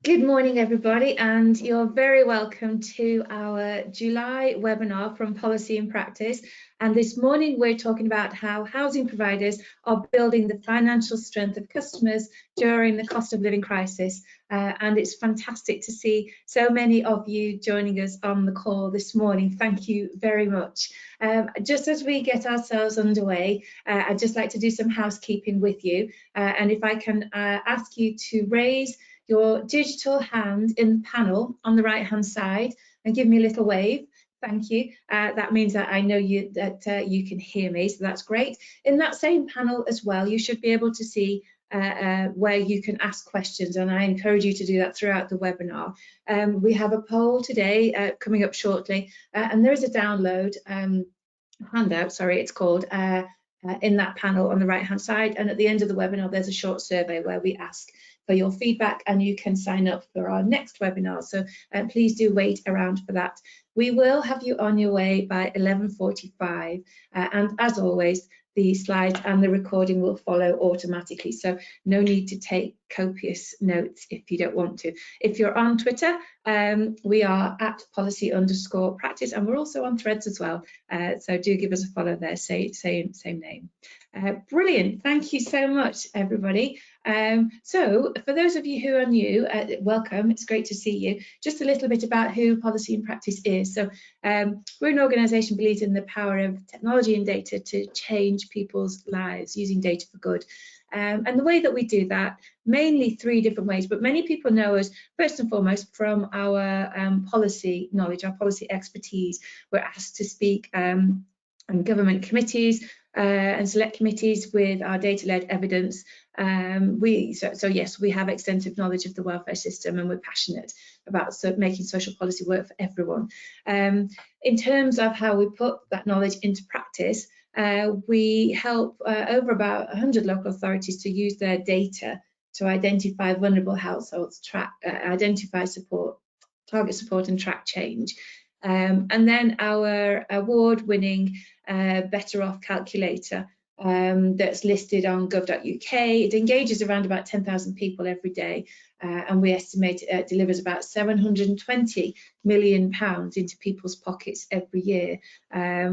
Good morning, everybody, and you're very welcome to our July webinar from Policy in Practice. And this morning we're talking about how housing providers are building the financial strength of customers during the cost of living crisis. And it's fantastic to see so many of you joining us on the call this morning. Thank you very much. Just as we get ourselves underway, I'd just like to do some housekeeping with you. And if I can ask you to raise your digital hand in the panel on the right hand side and give me a little wave. Thank you. That means that I know you can hear me, so that's great. In that same panel as well, you should be able to see where you can ask questions, and I encourage you to do that throughout the webinar. We have a poll today coming up shortly, and there is a download handout, sorry, it's called, in that panel on the right hand side, and at the end of the webinar there's a short survey where we ask for your feedback and you can sign up for our next webinar, so please do wait around for that. We will have you on your way by 11:45 and as always the slides and the recording will follow automatically, so no need to take copious notes if you don't want to. If you're on Twitter, we are at policy_practice, and we're also on Threads as well, so do give us a follow there, same name. Brilliant, thank you so much everybody. So for those of you who are new, welcome, it's great to see you. Just a little bit about who Policy in Practice is. So we're an organisation believes in the power of technology and data to change people's lives using data for good. And the way that we do that, mainly three different ways, but many people know us first and foremost from our policy knowledge, our policy expertise. We're asked to speak on government committees and select committees with our data-led evidence. So yes, we have extensive knowledge of the welfare system and we're passionate about making social policy work for everyone. In terms of how we put that knowledge into practice, we help over about 100 local authorities to use their data to identify vulnerable households, identify support, target support and track change. And then our award-winning Better Off calculator that's listed on gov.uk. It engages around about 10,000 people every day, and we estimate it delivers about £720 million into people's pockets every year,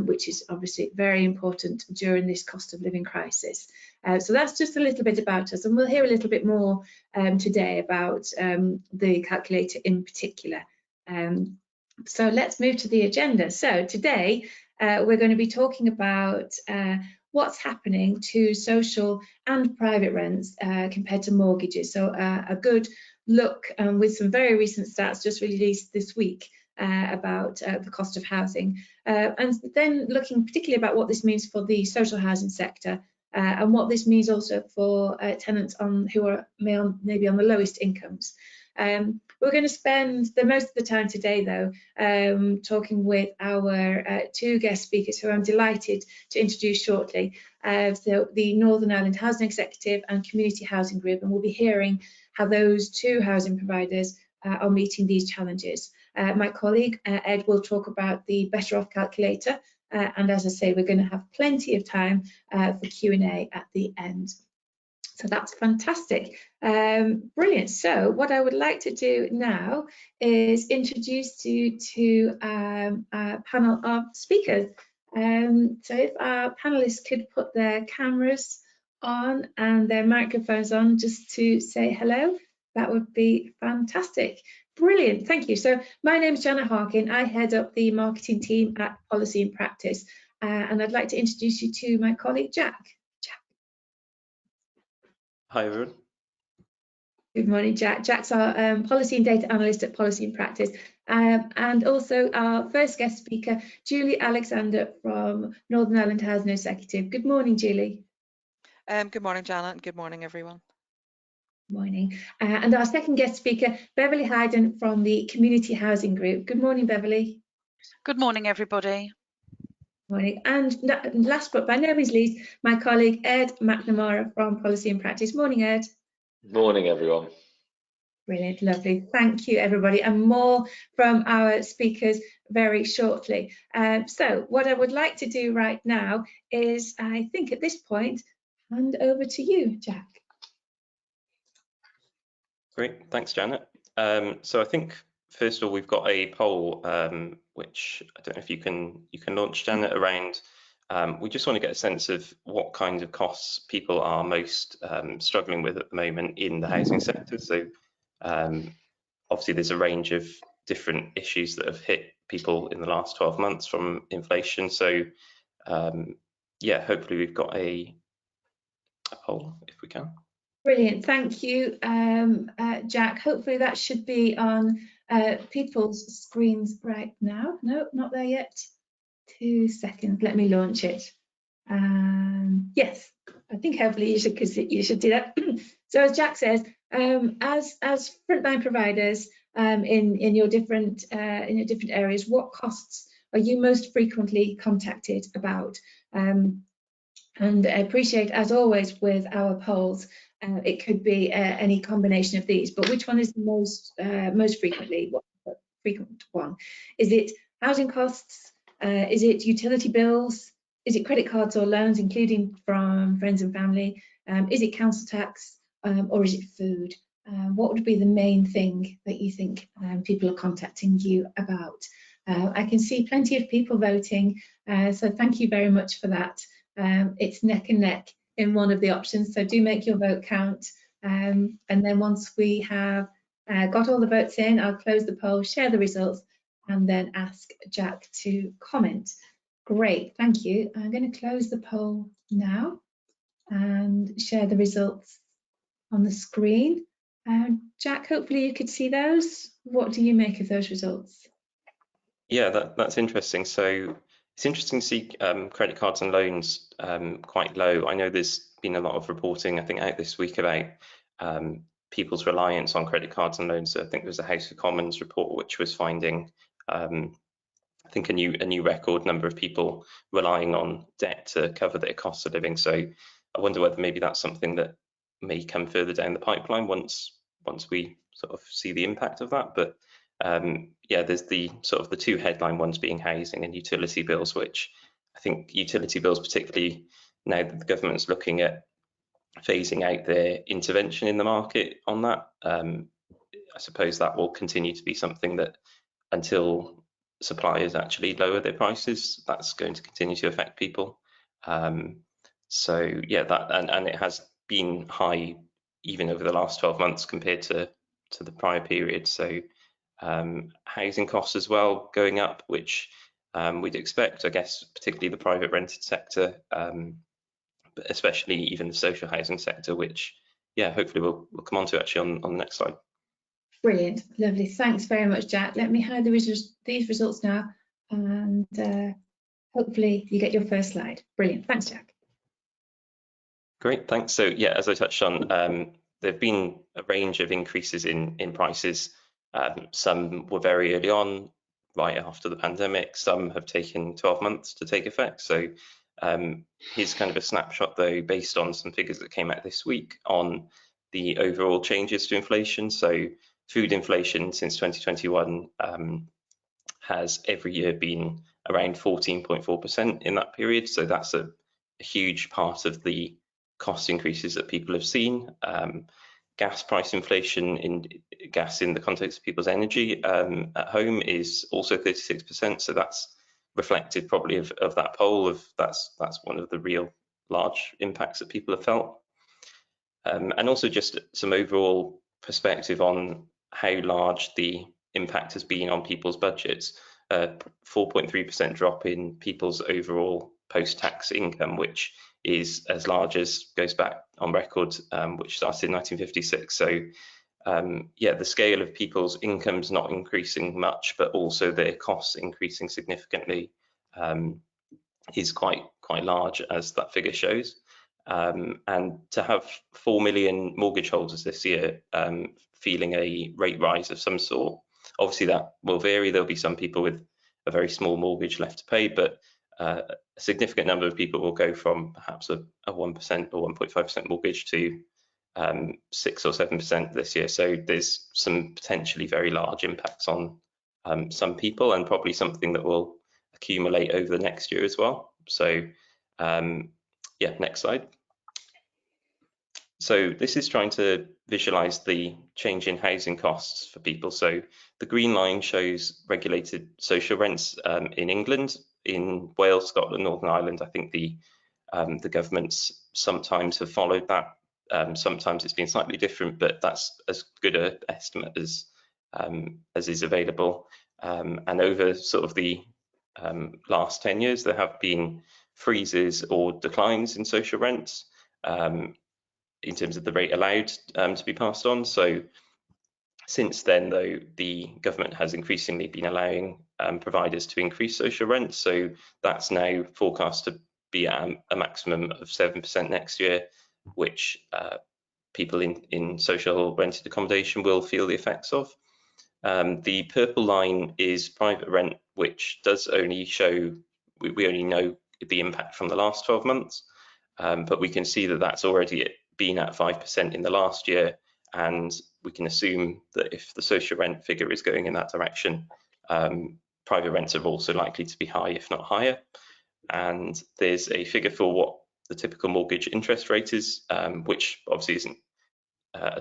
which is obviously very important during this cost of living crisis. So that's just a little bit about us, and we'll hear a little bit more today about the calculator in particular. So let's move to the agenda. So today we're going to be talking about what's happening to social and private rents compared to mortgages. So a good look with some very recent stats just released this week about the cost of housing, and then looking particularly about what this means for the social housing sector and what this means also for tenants who are maybe on the lowest incomes. We're going to spend the most of the time today, though, talking with our two guest speakers who I'm delighted to introduce shortly. So the Northern Ireland Housing Executive and Community Housing Group, and we'll be hearing how those two housing providers are meeting these challenges. My colleague Ed will talk about the Better Off calculator, and as I say, we're going to have plenty of time for Q&A at the end. So that's fantastic. Brilliant. So what I would like to do now is introduce you to a panel of speakers. So if our panelists could put their cameras on and their microphones on just to say hello, that would be fantastic. Brilliant, thank you. So my name is Janet Harkin. I head up the marketing team at Policy in Practice, and I'd like to introduce you to my colleague Jack. Hi everyone. Good morning, Jack. Jack's our policy and data analyst at Policy in Practice, and also our first guest speaker, Julie Alexander from Northern Ireland Housing Executive. Good morning, Julie. Good morning, Janet, and good morning, everyone. Morning. And our second guest speaker, Beverly Hayden from the Community Housing Group. Good morning, Beverly. Good morning, everybody. Morning. And last but by no means least, my colleague Ed McNamara from Policy in Practice. Morning, Ed. Morning, everyone. Brilliant, lovely. Thank you, everybody, and more from our speakers very shortly. So what I would like to do right now is, I think at this point, hand over to you, Jack. Great, thanks, Janet. So I think first of all we've got a poll which I don't know if you can launch, Janet, around. We just want to get a sense of what kinds of costs people are most struggling with at the moment in the housing sector. So obviously there's a range of different issues that have hit people in the last 12 months from inflation. So yeah, hopefully we've got a poll if we can. Brilliant, thank you, Jack. Hopefully that should be on people's screens right now. No, not there yet. 2 seconds, let me launch it. Yes, I think hopefully you should do that. So as Jack says, as frontline providers in your different areas, what costs are you most frequently contacted about? And I appreciate, as always, with our polls, it could be any combination of these, but which one is the most frequently, what frequent one? Is it housing costs? Is it utility bills? Is it credit cards or loans, including from friends and family? Is it council tax, or is it food? What would be the main thing that you think people are contacting you about? I can see plenty of people voting, so thank you very much for that. It's neck and neck in one of the options, so do make your vote count. And then once we have got all the votes in, I'll close the poll, share the results, and then ask Jack to comment. Great, thank you. I'm going to close the poll now and share the results on the screen. Jack, hopefully you could see those. What do you make of those results? Yeah, that's interesting. So it's interesting to see credit cards and loans quite low. I know there's been a lot of reporting, I think, out this week about people's reliance on credit cards and loans. So I think there was a House of Commons report which was finding, I think, a new record number of people relying on debt to cover their costs of living. So I wonder whether maybe that's something that may come further down the pipeline once we sort of see the impact of that. But yeah, there's the sort of the two headline ones being housing and utility bills, which I think utility bills, particularly now that the government's looking at phasing out their intervention in the market on that, I suppose that will continue to be something that until suppliers actually lower their prices, that's going to continue to affect people. So yeah, that and it has been high even over the last 12 months compared to the prior period. So housing costs as well going up, which we'd expect, I guess, particularly the private rented sector, but especially even the social housing sector, which, yeah, hopefully we'll come on to actually on the next slide. Brilliant, lovely. Thanks very much, Jack. Let me hide these results now, and hopefully you get your first slide. Brilliant. Thanks, Jack. Great, thanks. So yeah, as I touched on, there have been a range of increases in prices. Some were very early on, right after the pandemic. Some have taken 12 months to take effect. So here's kind of a snapshot, though, based on some figures that came out this week on the overall changes to inflation. So food inflation since 2021 has every year been around 14.4% in that period. So that's a huge part of the cost increases that people have seen. Gas price inflation in gas in the context of people's energy at home is also 36%. So that's reflective probably of that poll of that's one of the real large impacts that people have felt. And also just some overall perspective on how large the impact has been on people's budgets. 4.3% drop in people's overall post-tax income, which is as large as goes back on record, which started in 1956. So yeah, the scale of people's incomes not increasing much, but also their costs increasing significantly is quite large, as that figure shows. And to have 4 million mortgage holders this year feeling a rate rise of some sort, obviously that will vary. There'll be some people with a very small mortgage left to pay, but a significant number of people will go from perhaps a 1% or 1.5% mortgage to 6 or 7% this year. So there's some potentially very large impacts on some people, and probably something that will accumulate over the next year as well. So yeah, next slide. So this is trying to visualize the change in housing costs for people. So the green line shows regulated social rents in England. In Wales, Scotland, Northern Ireland, I think the governments sometimes have followed that. Sometimes it's been slightly different, but that's as good an estimate as is available. And over sort of the last 10 years, there have been freezes or declines in social rents in terms of the rate allowed to be passed on. So since then, though, the government has increasingly been allowing providers to increase social rent. So that's now forecast to be at a maximum of 7% next year, which people in social rented accommodation will feel the effects of. The purple line is private rent, which does only show, we only know the impact from the last 12 months, but we can see that that's already been at 5% in the last year, and we can assume that if the social rent figure is going in that direction, private rents are also likely to be high, if not higher. And there's a figure for what the typical mortgage interest rate is, which obviously isn't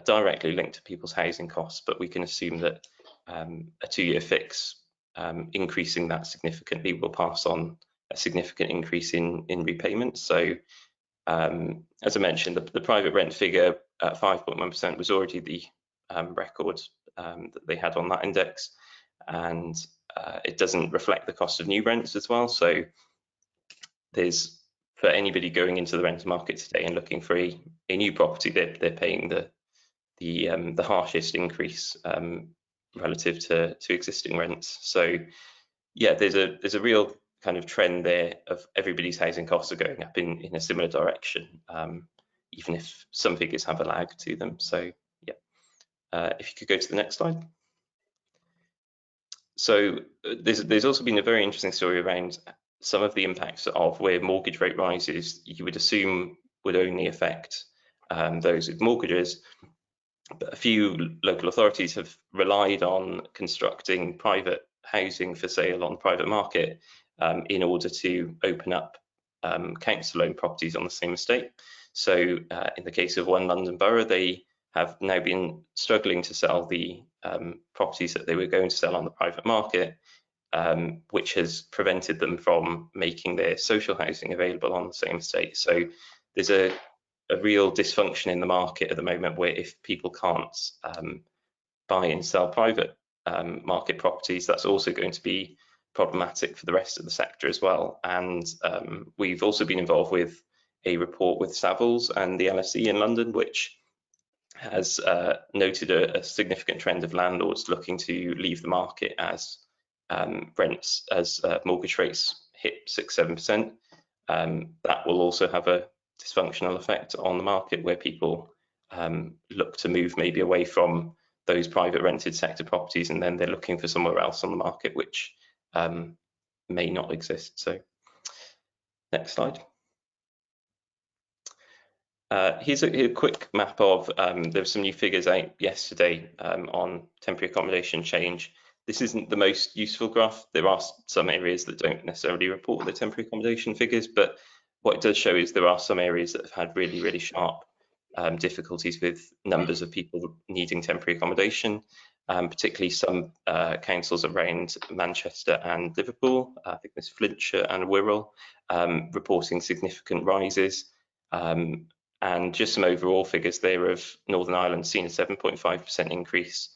directly linked to people's housing costs, but we can assume that a 2-year fix increasing that significantly will pass on a significant increase in repayments. So as I mentioned, the private rent figure at 5.1% was already the record that they had on that index, and it doesn't reflect the cost of new rents as well. So there's, for anybody going into the rental market today and looking for a new property, they're paying the harshest increase relative to existing rents. So yeah, there's a real kind of trend there of everybody's housing costs are going up in a similar direction, even if some figures have a lag to them. So yeah, if you could go to the next slide. So there's also been a very interesting story around some of the impacts of where mortgage rate rises you would assume would only affect those with mortgages. But a few local authorities have relied on constructing private housing for sale on the private market in order to open up council owned properties on the same estate. So in the case of one London borough, they have now been struggling to sell the properties that they were going to sell on the private market, which has prevented them from making their social housing available on the same estate. So there's a real dysfunction in the market at the moment where if people can't buy and sell private market properties, that's also going to be problematic for the rest of the sector as well. And we've also been involved with a report with Savills and the LSE in London, which has noted a significant trend of landlords looking to leave the market as mortgage rates hit 6-7%. That will also have a dysfunctional effect on the market where people look to move maybe away from those private rented sector properties, and then they're looking for somewhere else on the market which may not exist. So next slide. Here's a quick map of, there were some new figures out yesterday on temporary accommodation change. This isn't the most useful graph. There are some areas that don't necessarily report the temporary accommodation figures, but what it does show is there are some areas that have had really, really sharp difficulties with numbers of people needing temporary accommodation, particularly some councils around Manchester and Liverpool. I think there's Flintshire and Wirral reporting significant rises. And just some overall figures there of Northern Ireland seen a 7.5% increase.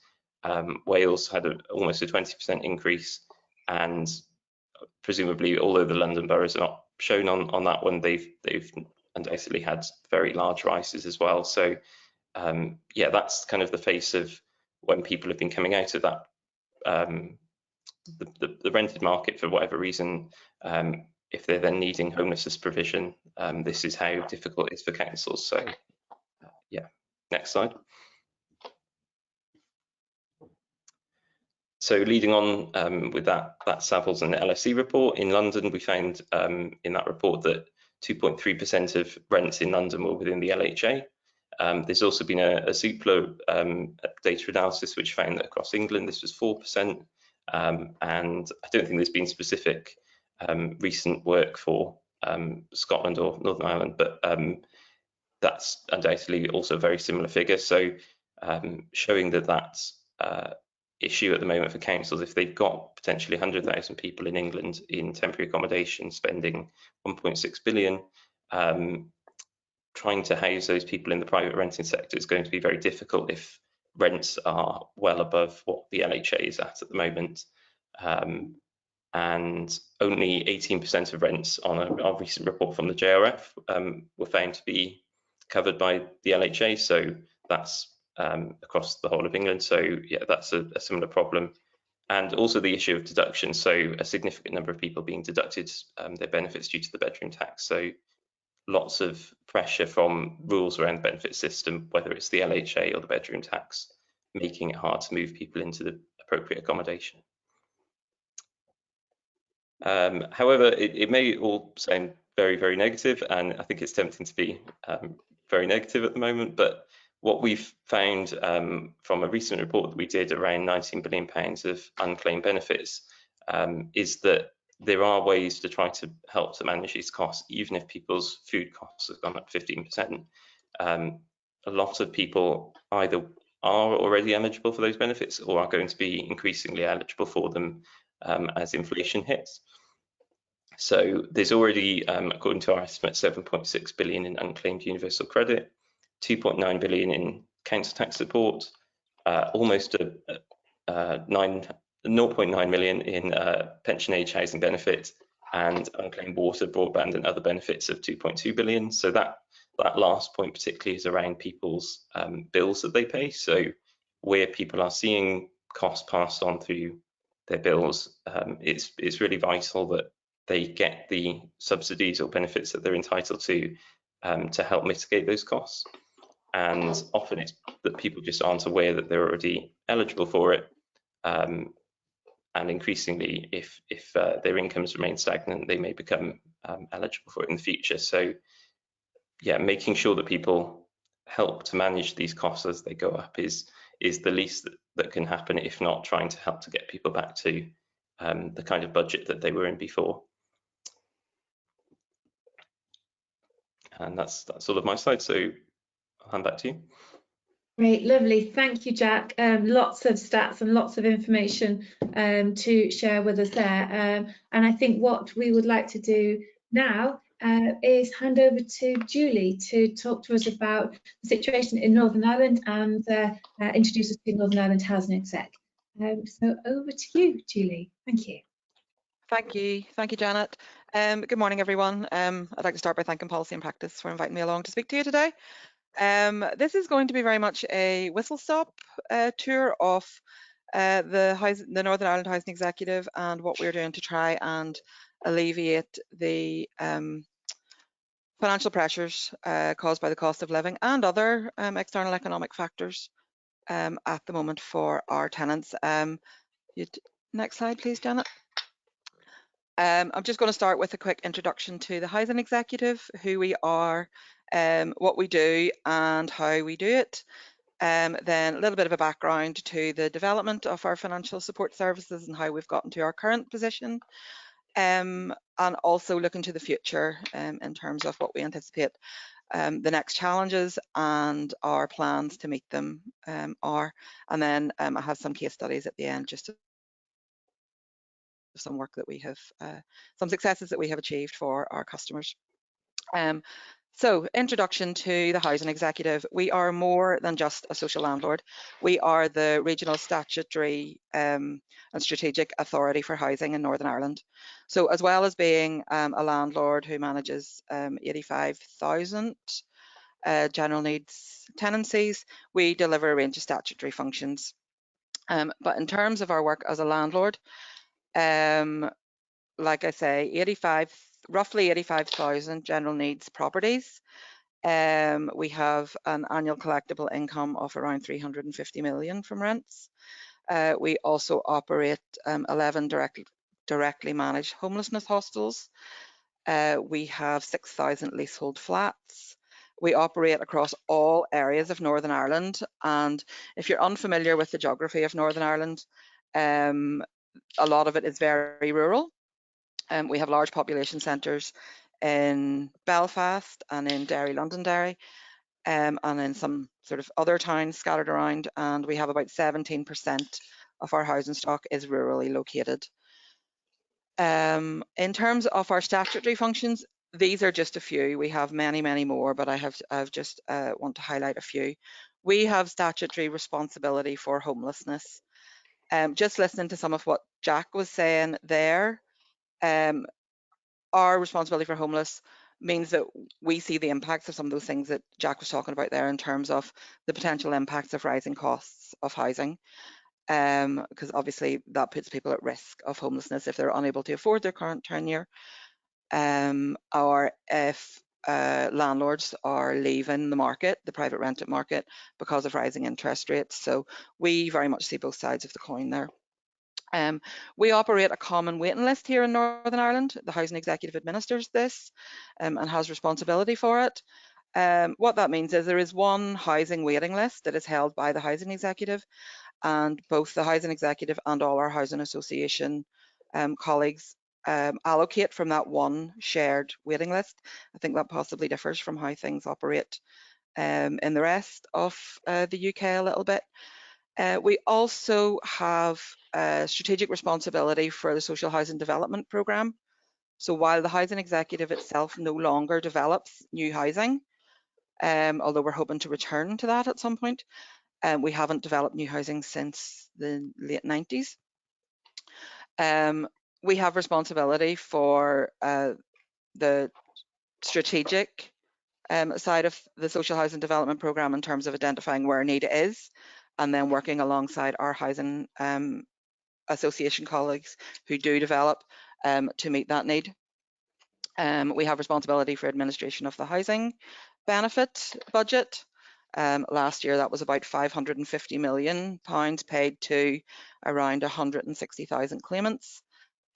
Wales had almost a 20% increase, and presumably, although the London boroughs are not shown on that one, they've undoubtedly had very large rises as well. So yeah, that's kind of the face of when people have been coming out of that the rented market for whatever reason. If they're then needing homelessness provision, this is how difficult it is for councils. So yeah, next slide. So leading on with that Savills and the LSE report, in London, we found in that report that 2.3% of rents in London were within the LHA. There's also been a Zoopla data analysis which found that across England this was 4%, and I don't think there's been specific recent work for Scotland or Northern Ireland, but that's undoubtedly also a very similar figure. So showing that that's issue at the moment for councils, if they've got potentially 100,000 people in England in temporary accommodation spending 1.6 billion, trying to house those people in the private renting sector is going to be very difficult if rents are well above what the LHA is at the moment. And only 18% of rents on a recent report from the JRF were found to be covered by the LHA. So that's across the whole of England. So yeah, that's a similar problem. And also the issue of deduction. So a significant number of people being deducted their benefits due to the bedroom tax. So lots of pressure from rules around the benefit system, whether it's the LHA or the bedroom tax, making it hard to move people into the appropriate accommodation. However, it may all sound very, very negative, and I think it's tempting to be very negative at the moment, but what we've found from a recent report that we did around £19 billion of unclaimed benefits is that there are ways to try to help to manage these costs, even if people's food costs have gone up 15%. A lot of people either are already eligible for those benefits or are going to be increasingly eligible for them as inflation hits. So there's already, according to our estimate, 7.6 billion in unclaimed universal credit, 2.9 billion in council tax support, almost 0.9 million in pension age housing benefit, and unclaimed water, broadband and other benefits of 2.2 billion. So that last point particularly is around people's bills that they pay. So where people are seeing costs passed on through their bills, it's really vital that they get the subsidies or benefits that they're entitled to help mitigate those costs. And often it's that people just aren't aware that they're already eligible for it. And increasingly, if their incomes remain stagnant, they may become eligible for it in the future. So yeah, making sure that people help to manage these costs as they go up is the least that can happen, if not trying to help to get people back to the kind of budget that they were in before. And that's sort of my side, so I'll hand back to you. Great, lovely. Thank you, Jack. Lots of stats and lots of information to share with us there. And I think what we would like to do now is hand over to Julie to talk to us about the situation in Northern Ireland and introduce us to Northern Ireland Housing Exec. So over to you, Julie. Thank you. Thank you, Janet. Good morning, everyone. I'd like to start by thanking Policy and Practice for inviting me along to speak to you today. This is going to be very much a whistle-stop tour of the Northern Ireland Housing Executive and what we're doing to try and alleviate the financial pressures caused by the cost of living and other external economic factors at the moment for our tenants. Next slide, please, Janet. I'm just going to start with a quick introduction to the Housing Executive, who we are, what we do and how we do it. Then a little bit of a background to the development of our financial support services and how we've gotten to our current position. And also looking to the future in terms of what we anticipate the next challenges and our plans to meet them are. And then I have some case studies at the end just to some work that we have, some successes that we have achieved for our customers. So, introduction to the Housing Executive. We are more than just a social landlord. We are the regional statutory and strategic authority for housing in Northern Ireland. So, as well as being a landlord who manages 85,000 general needs tenancies, we deliver a range of statutory functions. But in terms of our work as a landlord, like I say, roughly 85,000 general needs properties. We have an annual collectible income of around 350 million from rents. We also operate 11 directly managed homelessness hostels. We have 6,000 leasehold flats. We operate across all areas of Northern Ireland. And if you're unfamiliar with the geography of Northern Ireland, a lot of it is very rural. We have large population centres in Belfast and in Derry, Londonderry, and in some sort of other towns scattered around, and we have about 17% of our housing stock is rurally located. In terms of our statutory functions, these are just a few. We have many, many more, but I've just want to highlight a few. We have statutory responsibility for homelessness. Just listening to some of what Jack was saying there, our responsibility for homeless means that we see the impacts of some of those things that Jack was talking about there in terms of the potential impacts of rising costs of housing. Because obviously that puts people at risk of homelessness if they're unable to afford their current tenure, or if landlords are leaving the market, the private rented market, because of rising interest rates. So we very much see both sides of the coin there. We operate a common waiting list here in Northern Ireland. The Housing Executive administers this and has responsibility for it. What that means is there is one housing waiting list that is held by the Housing Executive, and both the Housing Executive and all our Housing Association colleagues allocate from that one shared waiting list. I think that possibly differs from how things operate in the rest of the UK a little bit. We also have strategic responsibility for the Social Housing Development Programme. So while the Housing Executive itself no longer develops new housing, although we're hoping to return to that at some point, we haven't developed new housing since the late 90s. We have responsibility for the strategic side of the Social Housing Development Programme in terms of identifying where need is, and then working alongside our housing association colleagues who do develop to meet that need. We have responsibility for administration of the housing benefit budget. Last year that was about £550 million paid to around 160,000 claimants.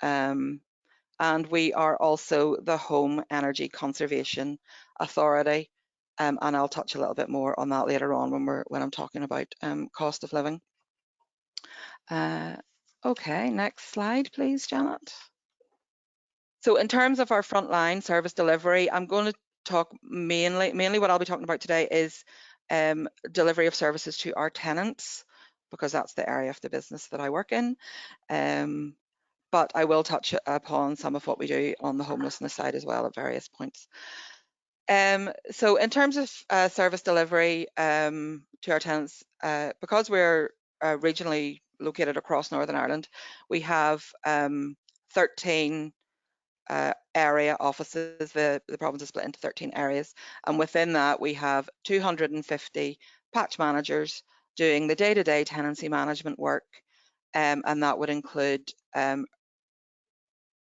And we are also the Home Energy Conservation Authority, and I'll touch a little bit more on that later on when I'm talking about cost of living. Okay, next slide, please, Janet. So in terms of our frontline service delivery, I'm going to talk mainly what I'll be talking about today is delivery of services to our tenants, because that's the area of the business that I work in. But I will touch upon some of what we do on the homelessness side as well at various points. So in terms of service delivery to our tenants, because we're regionally located across Northern Ireland, we have 13 area offices. The province is split into 13 areas, and within that we have 250 patch managers doing the day-to-day tenancy management work, and that would include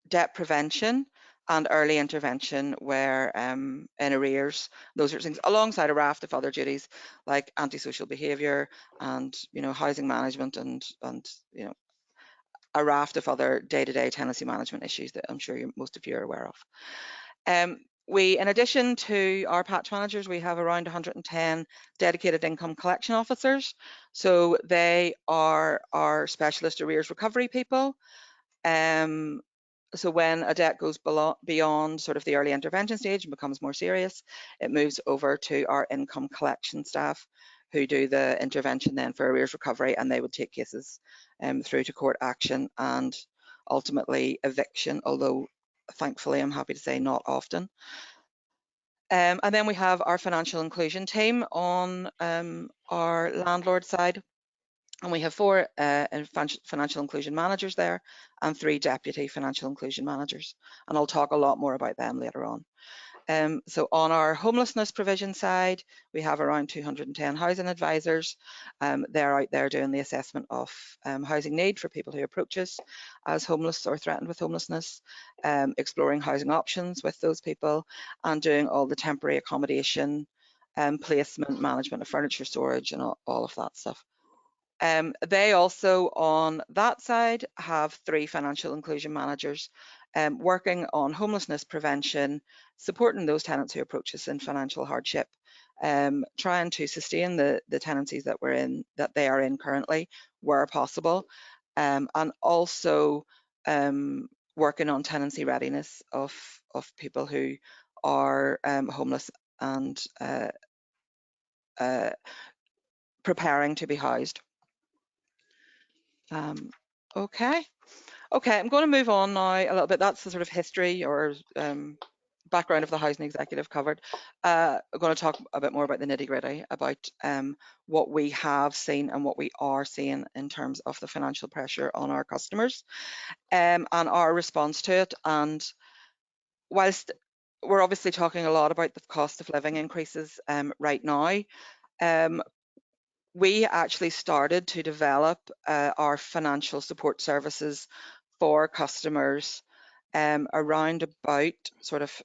debt prevention and early intervention where in arrears, those sorts of things, alongside a raft of other duties like antisocial behaviour and housing management and a raft of other day-to-day tenancy management issues that I'm sure most of you are aware of. In addition to our patch managers, we have around 110 dedicated income collection officers. So they are our specialist arrears recovery people. So when a debt goes beyond sort of the early intervention stage and becomes more serious, it moves over to our income collection staff who do the intervention then for arrears recovery, and they would take cases through to court action and ultimately eviction, although thankfully I'm happy to say not often. And then we have our financial inclusion team on our landlord side. And we have 4 financial inclusion managers there and 3 deputy financial inclusion managers. And I'll talk a lot more about them later on. So on our homelessness provision side, we have around 210 housing advisors. They're out there doing the assessment of housing need for people who approach us as homeless or threatened with homelessness, exploring housing options with those people, and doing all the temporary accommodation, placement, management of furniture storage, and all of that stuff. They also, on that side, have 3 financial inclusion managers working on homelessness prevention, supporting those tenants who approach us in financial hardship, trying to sustain the tenancies that they are in currently where possible, and also working on tenancy readiness of people who are homeless and preparing to be housed. Okay, I'm going to move on now a little bit. That's the sort of history or background of the housing executive covered. I'm going to talk a bit more about the nitty-gritty, about what we have seen and what we are seeing in terms of the financial pressure on our customers and our response to it. And whilst we're obviously talking a lot about the cost of living increases right now, we actually started to develop our financial support services for customers around about sort of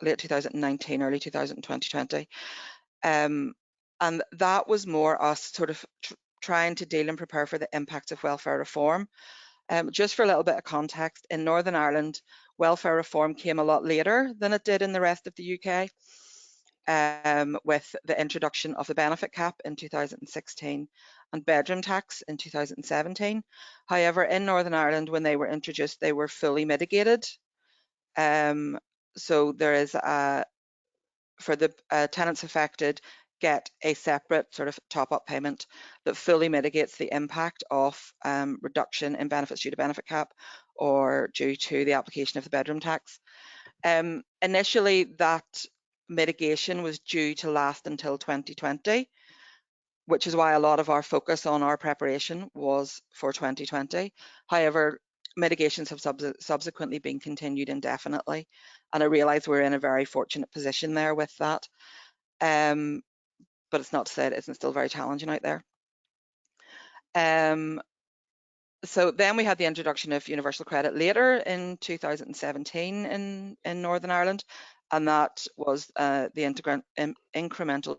late 2019, early 2020. And that was more us sort of trying to deal and prepare for the impacts of welfare reform. Just for a little bit of context, in Northern Ireland, welfare reform came a lot later than it did in the rest of the UK, with the introduction of the benefit cap in 2016 and bedroom tax in 2017. However, in Northern Ireland, when they were introduced, they were fully mitigated. So there is for the tenants affected, get a separate sort of top-up payment that fully mitigates the impact of reduction in benefits due to benefit cap or due to the application of the bedroom tax. Initially, that mitigation was due to last until 2020, which is why a lot of our focus on our preparation was for 2020. However, mitigations have subsequently been continued indefinitely, and I realise we're in a very fortunate position there with that. But it's not to say it isn't still very challenging out there. So then we had the introduction of universal credit later in 2017 in Northern Ireland, and that was the incremental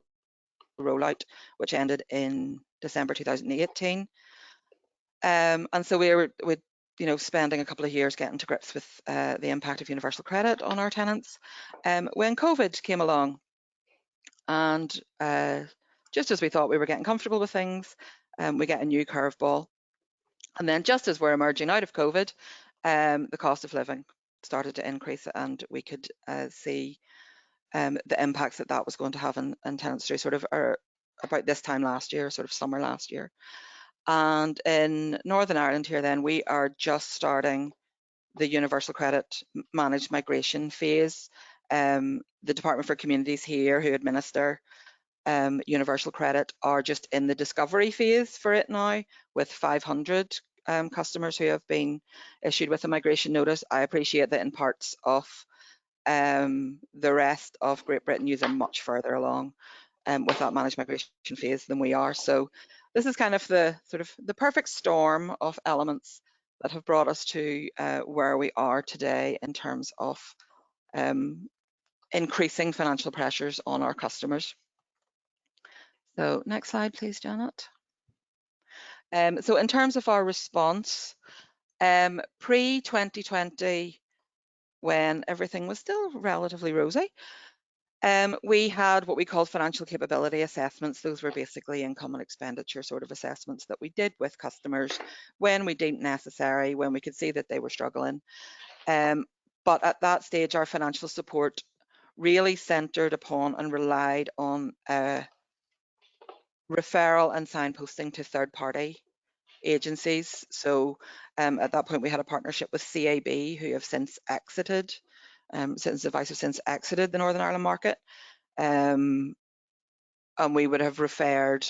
rollout, which ended in December 2018. And so we were spending a couple of years getting to grips with the impact of universal credit on our tenants when COVID came along. And just as we thought we were getting comfortable with things, we get a new curveball. And then just as we're emerging out of COVID, the cost of living started to increase, and we could see the impacts that was going to have in tenants through sort of about this time last year, sort of summer last year. And in Northern Ireland here then, we are just starting the universal credit managed migration phase. The Department for Communities here, who administer universal credit, are just in the discovery phase for it now, with 500 customers who have been issued with a migration notice. I appreciate that in parts of the rest of Great Britain, you are much further along with that managed migration phase than we are. So this is kind of the perfect storm of elements that have brought us to where we are today in terms of increasing financial pressures on our customers. So next slide, please, Janet. So in terms of our response, pre-2020, when everything was still relatively rosy, we had what we called financial capability assessments. Those were basically income and expenditure sort of assessments that we did with customers when we deemed necessary, when we could see that they were struggling. But at that stage, our financial support really centred upon and relied on referral and signposting to third-party agencies. So at that point, we had a partnership with CAB, who have since exited, since Advice have since exited the Northern Ireland market. And we would have referred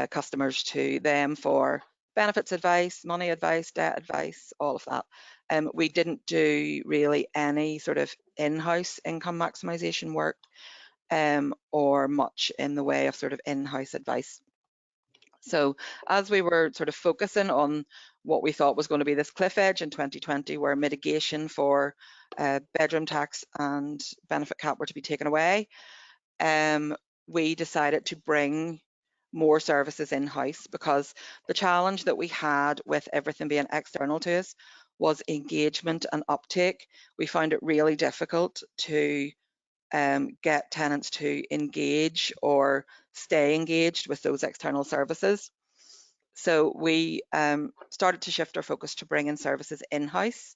customers to them for benefits advice, money advice, debt advice, all of that. We didn't do really any sort of in-house income maximisation work or much in the way of sort of in-house advice. So as we were sort of focusing on what we thought was going to be this cliff edge in 2020, where mitigation for bedroom tax and benefit cap were to be taken away, we decided to bring more services in-house, because the challenge that we had with everything being external to us was engagement and uptake. We found it really difficult to get tenants to engage or stay engaged with those external services. So we started to shift our focus to bring in services in-house.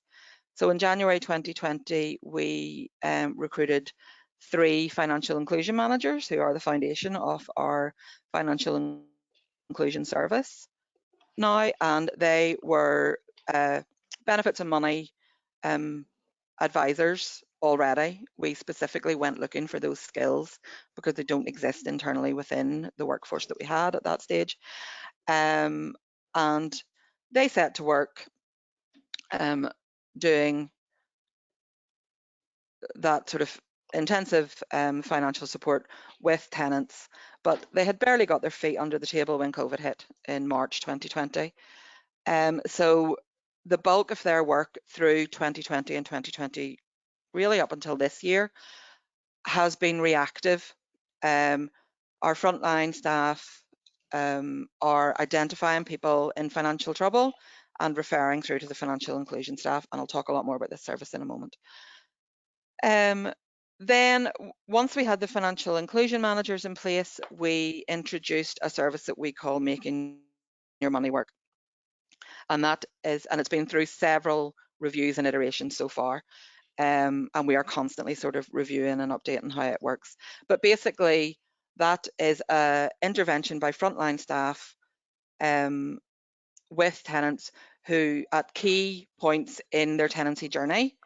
So in January 2020, we recruited 3 financial inclusion managers who are the foundation of our financial inclusion service now, and they were benefits and money advisors already. We specifically went looking for those skills because they don't exist internally within the workforce that we had at that stage. And they set to work doing that sort of intensive financial support with tenants, but they had barely got their feet under the table when COVID hit in March 2020. So the bulk of their work through 2020 and 2020, really up until this year, has been reactive. Our frontline staff are identifying people in financial trouble and referring through to the financial inclusion staff, and I'll talk a lot more about this service in a moment. Then once we had the financial inclusion managers in place, we introduced a service that we call Making Your Money Work. And it's been through several reviews and iterations so far. And we are constantly sort of reviewing and updating how it works. But basically, that is an intervention by frontline staff with tenants who, at key points in their tenancy journey,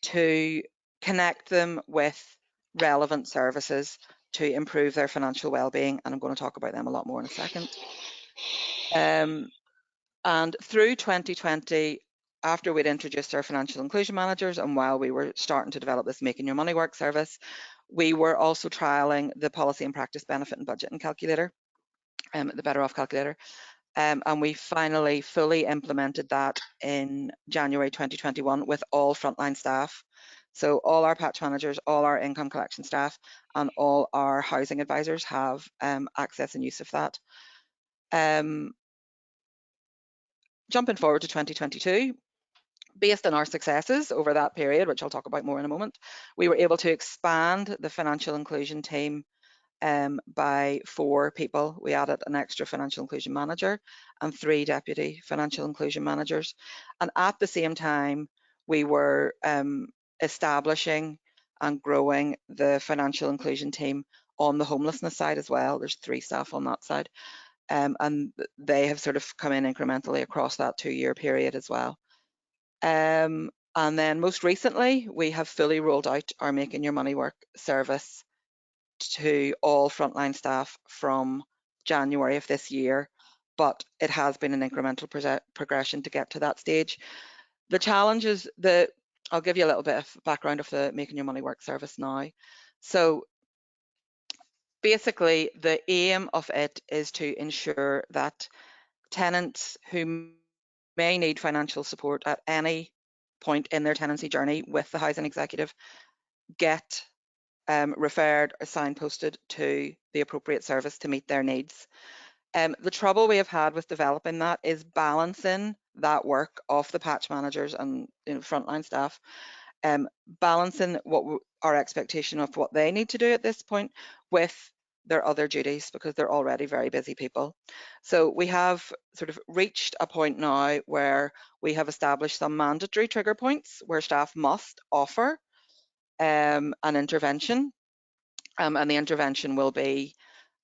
to connect them with relevant services to improve their financial well-being, and I'm going to talk about them a lot more in a second. And through 2020, after we'd introduced our financial inclusion managers, and while we were starting to develop this Making Your Money Work service, we were also trialling the policy and practice benefit and budgeting calculator, the Better Off calculator. And we finally fully implemented that in January 2021 with all frontline staff. So all our patch managers, all our income collection staff, and all our housing advisors have access and use of that. Jumping forward to 2022, based on our successes over that period, which I'll talk about more in a moment, we were able to expand the financial inclusion team by 4 people. We added an extra financial inclusion manager and 3 deputy financial inclusion managers. And at the same time, we were establishing and growing the financial inclusion team on the homelessness side as well. There's 3 staff on that side. And they have sort of come in incrementally across that 2-year period as well. And then most recently, we have fully rolled out our Making Your Money Work service to all frontline staff from January of this year, but it has been an incremental progression to get to that stage. The challenges that I'll give you a little bit of background of the Making Your Money Work service now. So basically, the aim of it is to ensure that tenants who may need financial support at any point in their tenancy journey with the housing executive get referred or signposted to the appropriate service to meet their needs. The trouble we have had with developing that is balancing that work of the patch managers and frontline staff, balancing what our expectation of what they need to do at this point with their other duties, because they're already very busy people. So we have sort of reached a point now where we have established some mandatory trigger points where staff must offer an intervention, and the intervention will be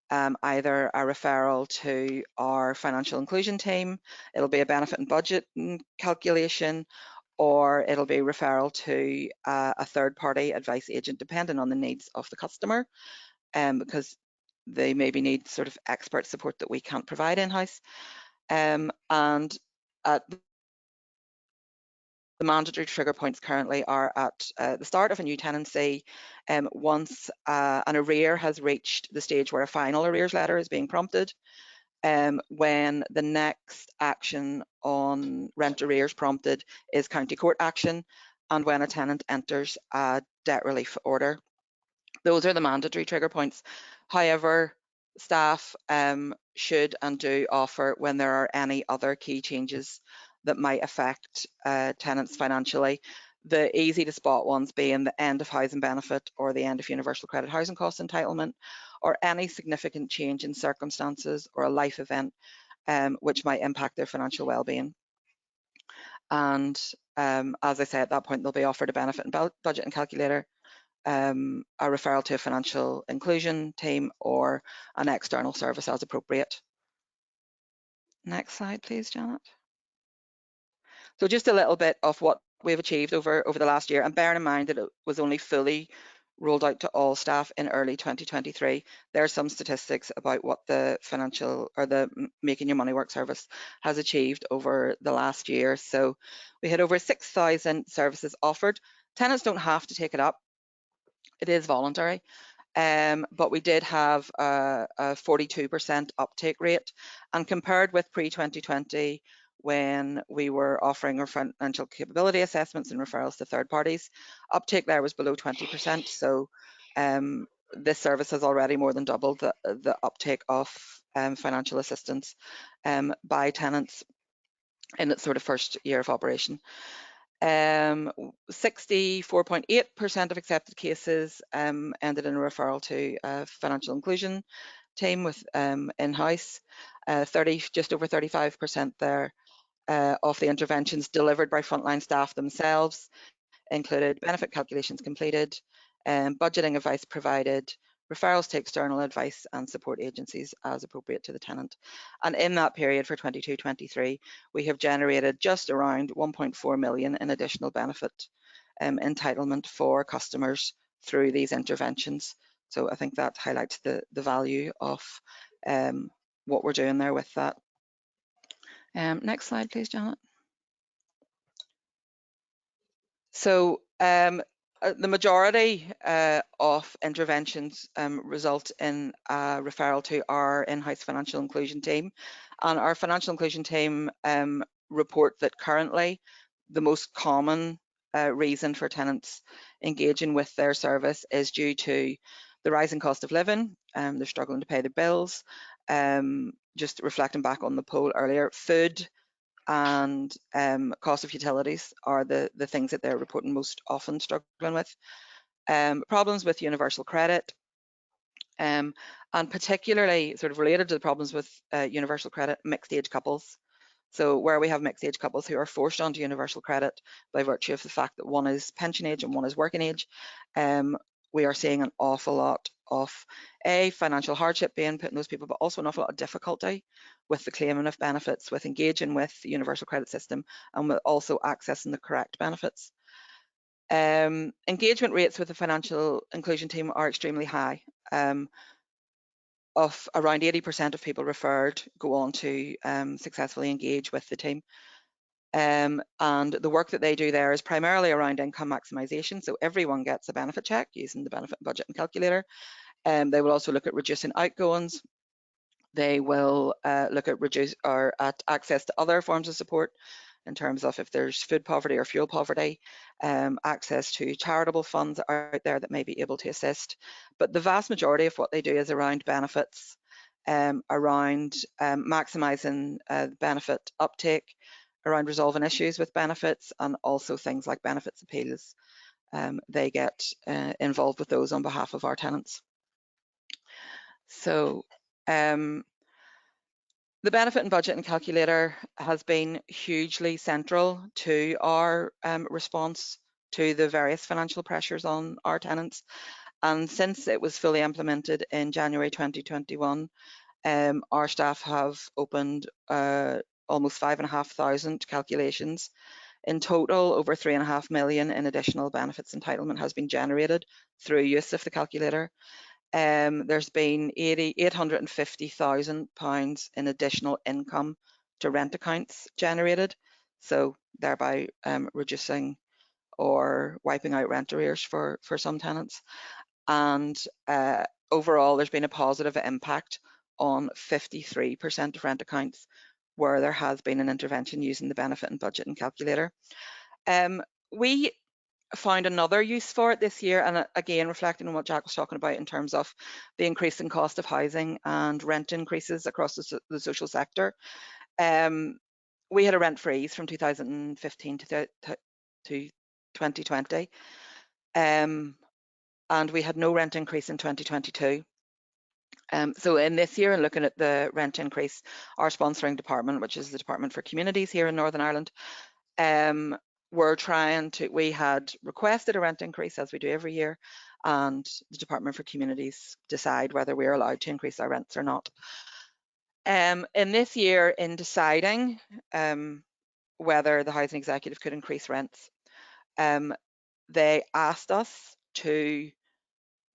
either a referral to our financial inclusion team, it'll be a benefit and budget calculation, or it'll be referral to a third-party advice agent, depending on the needs of the customer, because they maybe need sort of expert support that we can't provide in-house. And at the mandatory trigger points currently are at the start of a new tenancy, once an arrear has reached the stage where a final arrears letter is being prompted, when the next action on rent arrears prompted is county court action, and when a tenant enters a debt relief order. Those are the mandatory trigger points. However, staff should and do offer when there are any other key changes that might affect tenants financially. The easy to spot ones being the end of housing benefit or the end of universal credit housing cost entitlement, or any significant change in circumstances or a life event which might impact their financial well-being. And as I say, at that point, they'll be offered a benefit and budget and calculator a referral to a financial inclusion team or an external service as appropriate. Next slide, please, Janet. So just a little bit of what we've achieved over the last year, and bearing in mind that it was only fully rolled out to all staff in early 2023. There are some statistics about what the financial or the Making Your Money Work service has achieved over the last year. So we had over 6,000 services offered. Tenants don't have to take it up. It is voluntary. But we did have a 42% uptake rate, and compared with pre-2020, when we were offering our financial capability assessments and referrals to third parties, uptake there was below 20%. So this service has already more than doubled the uptake of financial assistance by tenants in its sort of first year of operation. 64.8% of accepted cases ended in a referral to a financial inclusion team with in-house. Just over 35% there of the interventions delivered by frontline staff themselves included benefit calculations completed, budgeting advice provided, referrals to external advice and support agencies as appropriate to the tenant. And in that period for 22-23, we have generated just around 1.4 million in additional benefit entitlement for customers through these interventions. So I think that highlights the value of what we're doing there with that. Next slide, please, Janet. So the majority of interventions result in a referral to our in-house financial inclusion team. And our financial inclusion team report that currently the most common reason for tenants engaging with their service is due to the rising cost of living. They're struggling to pay their bills. Just reflecting back on the poll earlier, food and cost of utilities are the things that they're reporting most often struggling with. Problems with universal credit, and particularly sort of related to the problems with universal credit, mixed age couples. So where we have mixed age couples who are forced onto universal credit by virtue of the fact that one is pension age and one is working age, we are seeing an awful lot of financial hardship being put on those people, but also an awful lot of difficulty with the claiming of benefits, with engaging with the universal credit system, and with also accessing the correct benefits. Engagement rates with the financial inclusion team are extremely high. Of around 80% of people referred go on to successfully engage with the team. And the work that they do there is primarily around income maximisation. So everyone gets a benefit check using the benefit budget and calculator. They will also look at reducing outgoings. They will look at access to other forms of support in terms of if there's food poverty or fuel poverty, access to charitable funds out there that may be able to assist. But the vast majority of what they do is around benefits, around maximising benefit uptake, around resolving issues with benefits, and also things like benefits appeals. They get involved with those on behalf of our tenants. So the benefit and budget and calculator has been hugely central to our response to the various financial pressures on our tenants. And since it was fully implemented in January 2021, our staff have opened almost 5,500 calculations. In total, over 3.5 million in additional benefits entitlement has been generated through use of the calculator. There's been £850,000 in additional income to rent accounts generated, so thereby reducing or wiping out rent arrears for some tenants. And overall, there's been a positive impact on 53% of rent accounts where there has been an intervention using the benefit and budget and calculator. We found another use for it this year, and again reflecting on what Jack was talking about in terms of the increasing cost of housing and rent increases across the social sector. We had a rent freeze from 2015 to 2020, and we had no rent increase in 2022. So in this year, and looking at the rent increase, our sponsoring department, which is the Department for Communities here in Northern Ireland, we had requested a rent increase, as we do every year, and the Department for Communities decide whether we're allowed to increase our rents or not. In this year, in deciding whether the Housing Executive could increase rents, they asked us to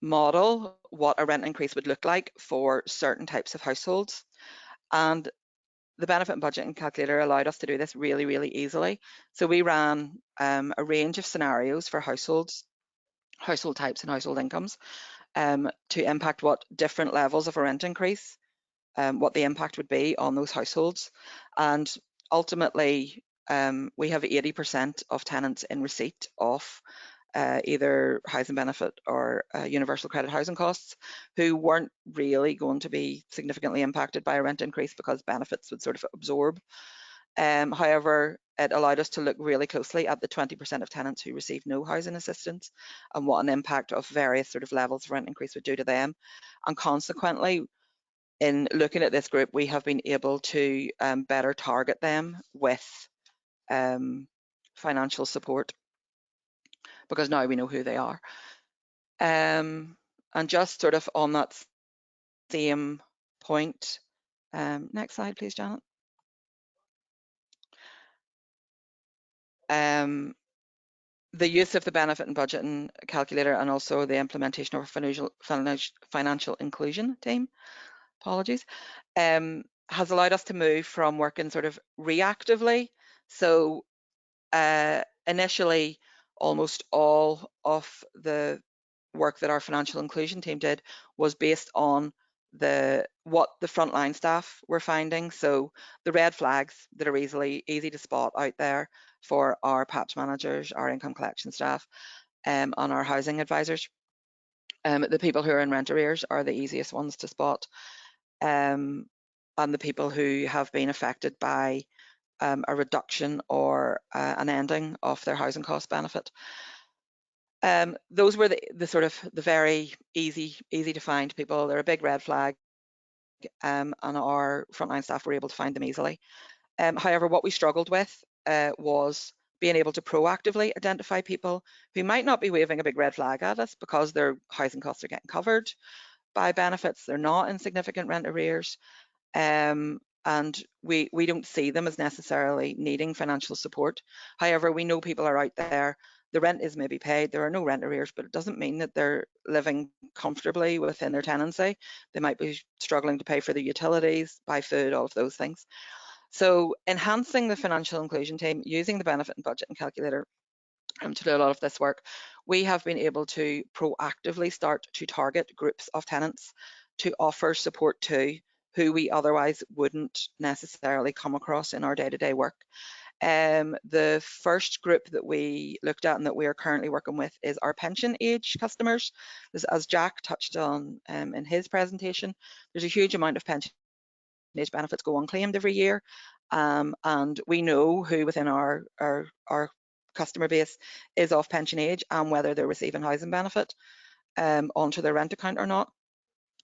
model what a rent increase would look like for certain types of households. And the benefit and budgeting calculator allowed us to do this really, really easily. So we ran a range of scenarios for households, household types and household incomes to impact what different levels of a rent increase, what the impact would be on those households. And ultimately, we have 80% of tenants in receipt of either housing benefit or universal credit housing costs who weren't really going to be significantly impacted by a rent increase because benefits would sort of absorb. However, it allowed us to look really closely at the 20% of tenants who receive no housing assistance and what an impact of various sort of levels of rent increase would do to them. And consequently, in looking at this group, we have been able to better target them with financial support, because now we know who they are. And just sort of on that same point, next slide, please, Janet. The use of the benefit and budgeting calculator and also the implementation of a financial inclusion team, apologies, has allowed us to move from working sort of reactively. So initially, almost all of the work that our financial inclusion team did was based on what the frontline staff were finding. So the red flags that are easy to spot out there for our patch managers, our income collection staff, and our housing advisors. The people who are in rent arrears are the easiest ones to spot, and the people who have been affected by a reduction or an ending of their housing cost benefit. Those were the sort of the very easy to find people. They're a big red flag, and our frontline staff were able to find them easily. However, what we struggled with was being able to proactively identify people who might not be waving a big red flag at us because their housing costs are getting covered by benefits, they're not in significant rent arrears, and we don't see them as necessarily needing financial support. However, we know people are out there, the rent is maybe paid, there are no rent arrears, but it doesn't mean that they're living comfortably within their tenancy. They might be struggling to pay for the utilities, buy food, all of those things. So enhancing the financial inclusion team, using the benefit and budgeting calculator to do a lot of this work, we have been able to proactively start to target groups of tenants to offer support to who we otherwise wouldn't necessarily come across in our day-to-day work. The first group that we looked at and that we are currently working with is our pension age customers. As Jack touched on in his presentation, there's a huge amount of pension age benefits go unclaimed every year, and we know who within our customer base is off pension age and whether they're receiving housing benefit onto their rent account or not.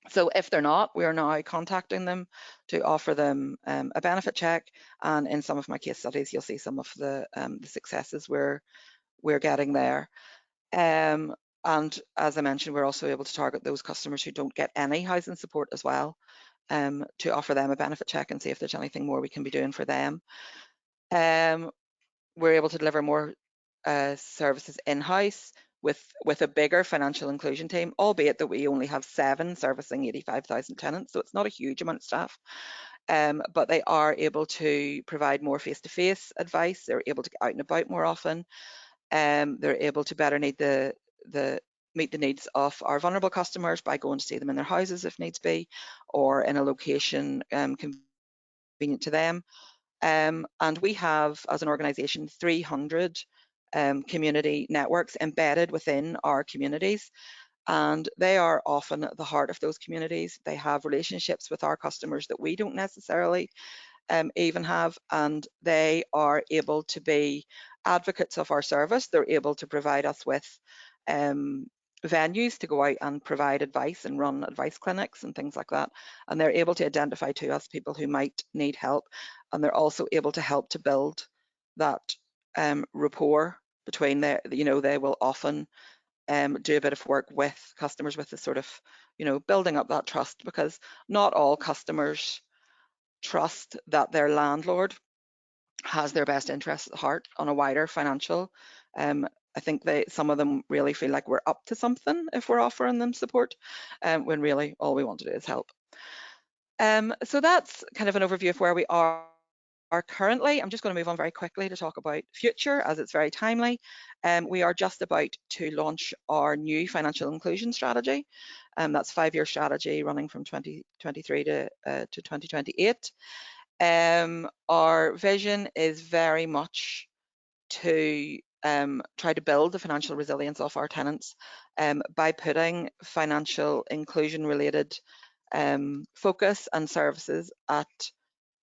So if they're not, we are now contacting them to offer them a benefit check, and in some of my case studies you'll see some of the successes we're getting there. And as I mentioned, we're also able to target those customers who don't get any housing support as well, to offer them a benefit check and see if there's anything more we can be doing for them. We're able to deliver more services in-house with a bigger financial inclusion team, albeit that we only have 7 servicing 85,000 tenants, so it's not a huge amount of staff. But they are able to provide more face-to-face advice. They're able to get out and about more often. They're able to better meet the needs of our vulnerable customers by going to see them in their houses if needs be, or in a location convenient to them. And we have, as an organisation, 300 community networks embedded within our communities, and they are often at the heart of those communities. They have relationships with our customers that we don't necessarily even have, and they are able to be advocates of our service. They're able to provide us with venues to go out and provide advice and run advice clinics and things like that, and they're able to identify to us people who might need help, and they're also able to help to build that rapport between they will often do a bit of work with customers with the sort of, building up that trust, because not all customers trust that their landlord has their best interests at heart on a wider financial. I think some of them really feel like we're up to something if we're offering them support, when really all we want to do is help. So that's kind of an overview of where we are currently. I'm just going to move on very quickly to talk about future, as it's very timely. We are just about to launch our new financial inclusion strategy. That's a 5-year strategy running from 2023 to 2028. Our vision is very much to try to build the financial resilience of our tenants by putting financial inclusion related focus and services at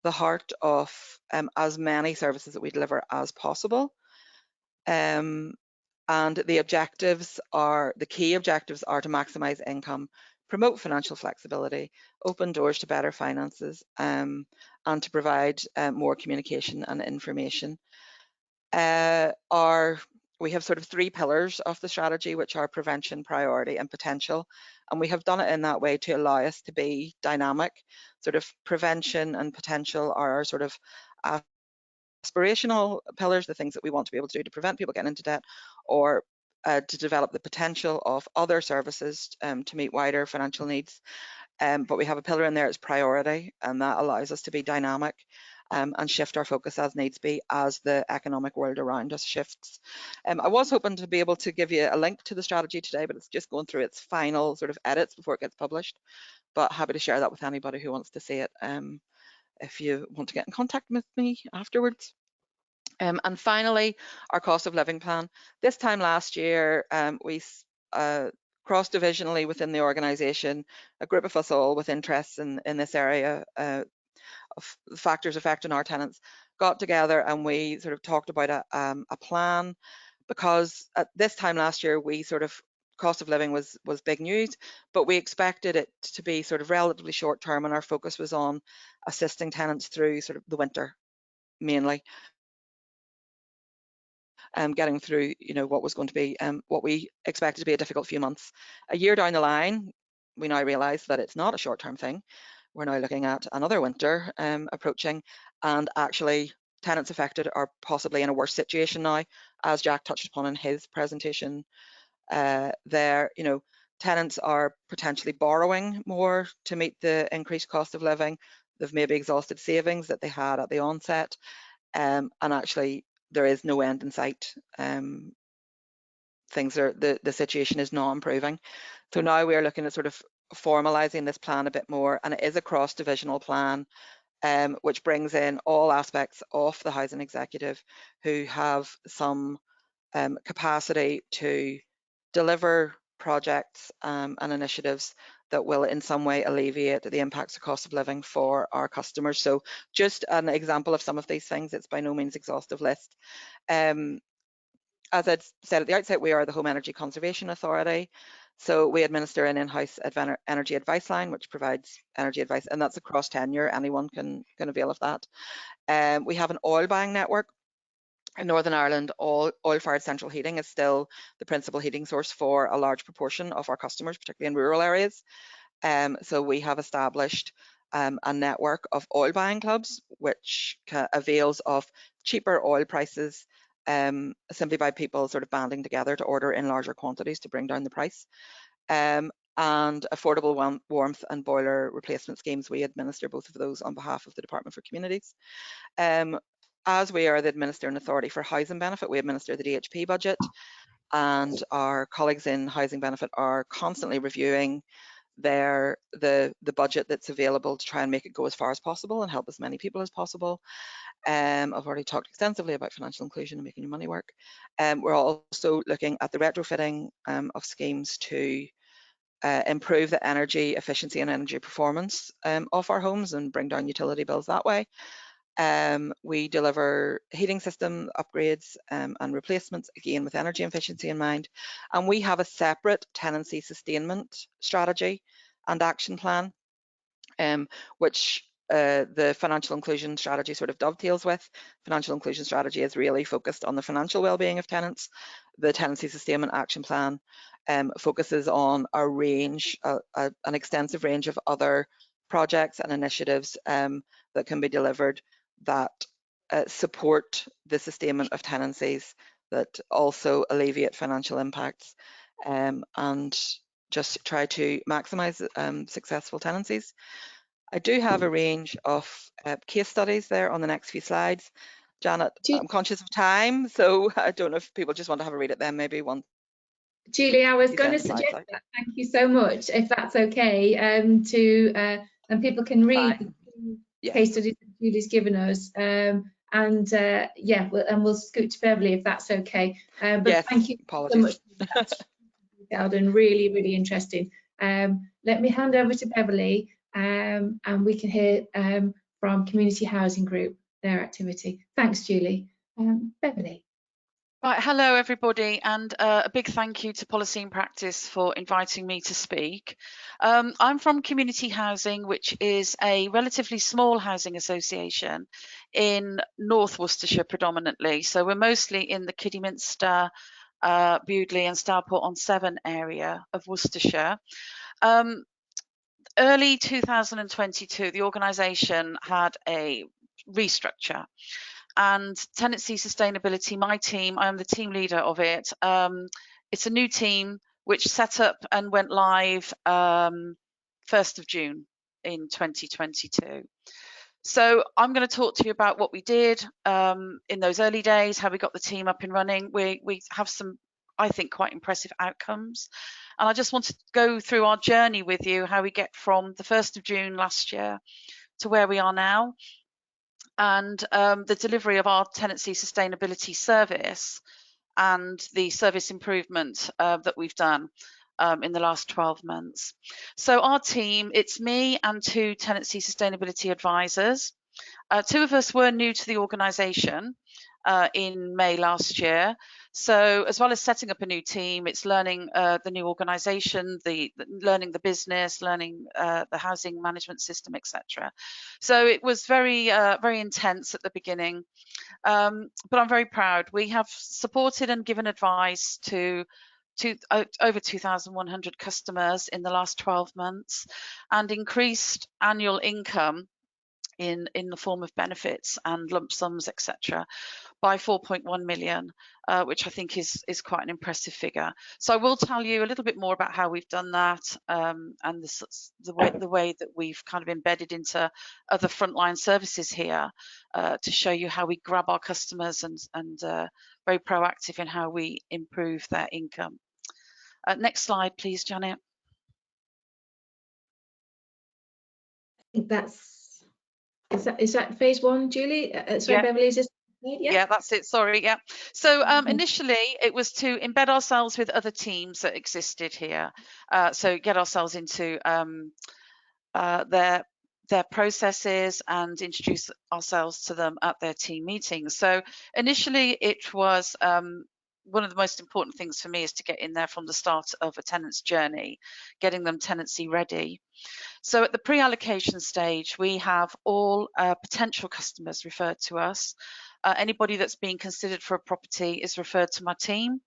the heart of as many services that we deliver as possible. And the key objectives are to maximise income, promote financial flexibility, open doors to better finances, and to provide more communication and information. We have sort of 3 pillars of the strategy, which are prevention, priority, and potential. And we have done it in that way to allow us to be dynamic. Sort of prevention and potential are our sort of aspirational pillars, the things that we want to be able to do to prevent people getting into debt, or to develop the potential of other services to meet wider financial needs. But we have a pillar in there, it's priority, and that allows us to be dynamic and shift our focus as needs be as the economic world around us shifts. I was hoping to be able to give you a link to the strategy today, but it's just going through its final sort of edits before it gets published. But happy to share that with anybody who wants to see it if you want to get in contact with me afterwards. And finally, our cost of living plan. This time last year, we cross-divisionally within the organisation, a group of us all with interests in this area of factors affecting our tenants, got together and we sort of talked about a plan, because at this time last year we sort of cost of living was big news, but we expected it to be sort of relatively short term, and our focus was on assisting tenants through sort of the winter mainly. Getting through, what was going to be what we expected to be a difficult few months. A year down the line, we now realise that it's not a short-term thing. We're now looking at another winter approaching, and actually tenants affected are possibly in a worse situation now, as Jack touched upon in his presentation. Tenants are potentially borrowing more to meet the increased cost of living. They've maybe exhausted savings that they had at the onset, and actually there is no end in sight. The situation is not improving. So now we are looking at sort of formalising this plan a bit more, and it is a cross-divisional plan, which brings in all aspects of the housing executive who have some capacity to deliver projects and initiatives that will in some way alleviate the impacts of cost of living for our customers. So just an example of some of these things, it's by no means exhaustive list. As I'd said at the outset, we are the Home Energy Conservation Authority. So we administer an in-house energy advice line, which provides energy advice, and that's across tenure. Anyone can avail of that. We have an oil buying network. In Northern Ireland, oil-fired central heating is still the principal heating source for a large proportion of our customers, particularly in rural areas. So we have established a network of oil buying clubs, which avails of cheaper oil prices simply by people sort of banding together to order in larger quantities to bring down the price. And affordable warmth and boiler replacement schemes, we administer both of those on behalf of the Department for Communities. As we are the administering authority for housing benefit, we administer the DHP budget, and our colleagues in housing benefit are constantly reviewing the budget that's available to try and make it go as far as possible and help as many people as possible. I've already talked extensively about financial inclusion and making your money work. We're also looking at the retrofitting of schemes to improve the energy efficiency and energy performance of our homes and bring down utility bills that way. We deliver heating system upgrades and replacements, again with energy efficiency in mind. And we have a separate tenancy sustainment strategy and action plan, which the financial inclusion strategy sort of dovetails with. Financial inclusion strategy is really focused on the financial well-being of tenants. The Tenancy Sustainment Action Plan focuses on a range, an extensive range of other projects and initiatives that can be delivered that support the sustainment of tenancies, that also alleviate financial impacts, and just try to maximise successful tenancies. I do have a range of case studies there on the next few slides. Janet, I'm conscious of time, so I don't know if people just want to have a read at them, maybe one. Julie, I was going to suggest that. Thank you so much, if that's okay, and people can read the case studies that Julie's given us, yeah, and we'll scoot to Beverly if that's okay. But yes, thank you so much for that. And really, really interesting. Let me hand over to Beverly, and we can hear from Community Housing Group, their activity. Thanks, Julie. Beverly. Right, hello everybody, and a big thank you to Policy and Practice for inviting me to speak. I'm from Community Housing, which is a relatively small housing association in North Worcestershire predominantly. So we're mostly in the Kidderminster, Bewdley and Stourport-on-Severn area of Worcestershire. Early 2022, the organisation had a restructure. And Tenancy Sustainability, my team, I am the team leader of it. It's a new team which set up and went live 1st of June in 2022. So I'm going to talk to you about what we did in those early days, how we got the team up and running. We have some, I think, quite impressive outcomes. And I just want to go through our journey with you, how we get from the 1st of June last year to where we are now. And the delivery of our tenancy sustainability service and the service improvement that we've done in the last 12 months. So our team, it's me and 2 tenancy sustainability advisors. 2 of us were new to the organisation in May last year. So as well as setting up a new team, it's learning the new organisation, learning the business, learning the housing management system, etc. So it was very, very intense at the beginning, but I'm very proud. We have supported and given advice to over 2,100 customers in the last 12 months and increased annual income in the form of benefits and lump sums, etc., by 4.1 million, which I think is quite an impressive figure. So I will tell you a little bit more about how we've done that and the way that we've kind of embedded into other frontline services here to show you how we grab our customers and very proactive in how we improve their income. Next slide, please, Janet. I think is that phase 1, Julie? Sorry, yeah. Beverly, is this? Yeah, that's it. Sorry. Yeah. So initially, it was to embed ourselves with other teams that existed here. So get ourselves into their processes and introduce ourselves to them at their team meetings. So initially, it was one of the most important things for me is to get in there from the start of a tenant's journey, getting them tenancy ready. So at the pre-allocation stage, we have all potential customers referred to us. Anybody that's being considered for a property is referred to my team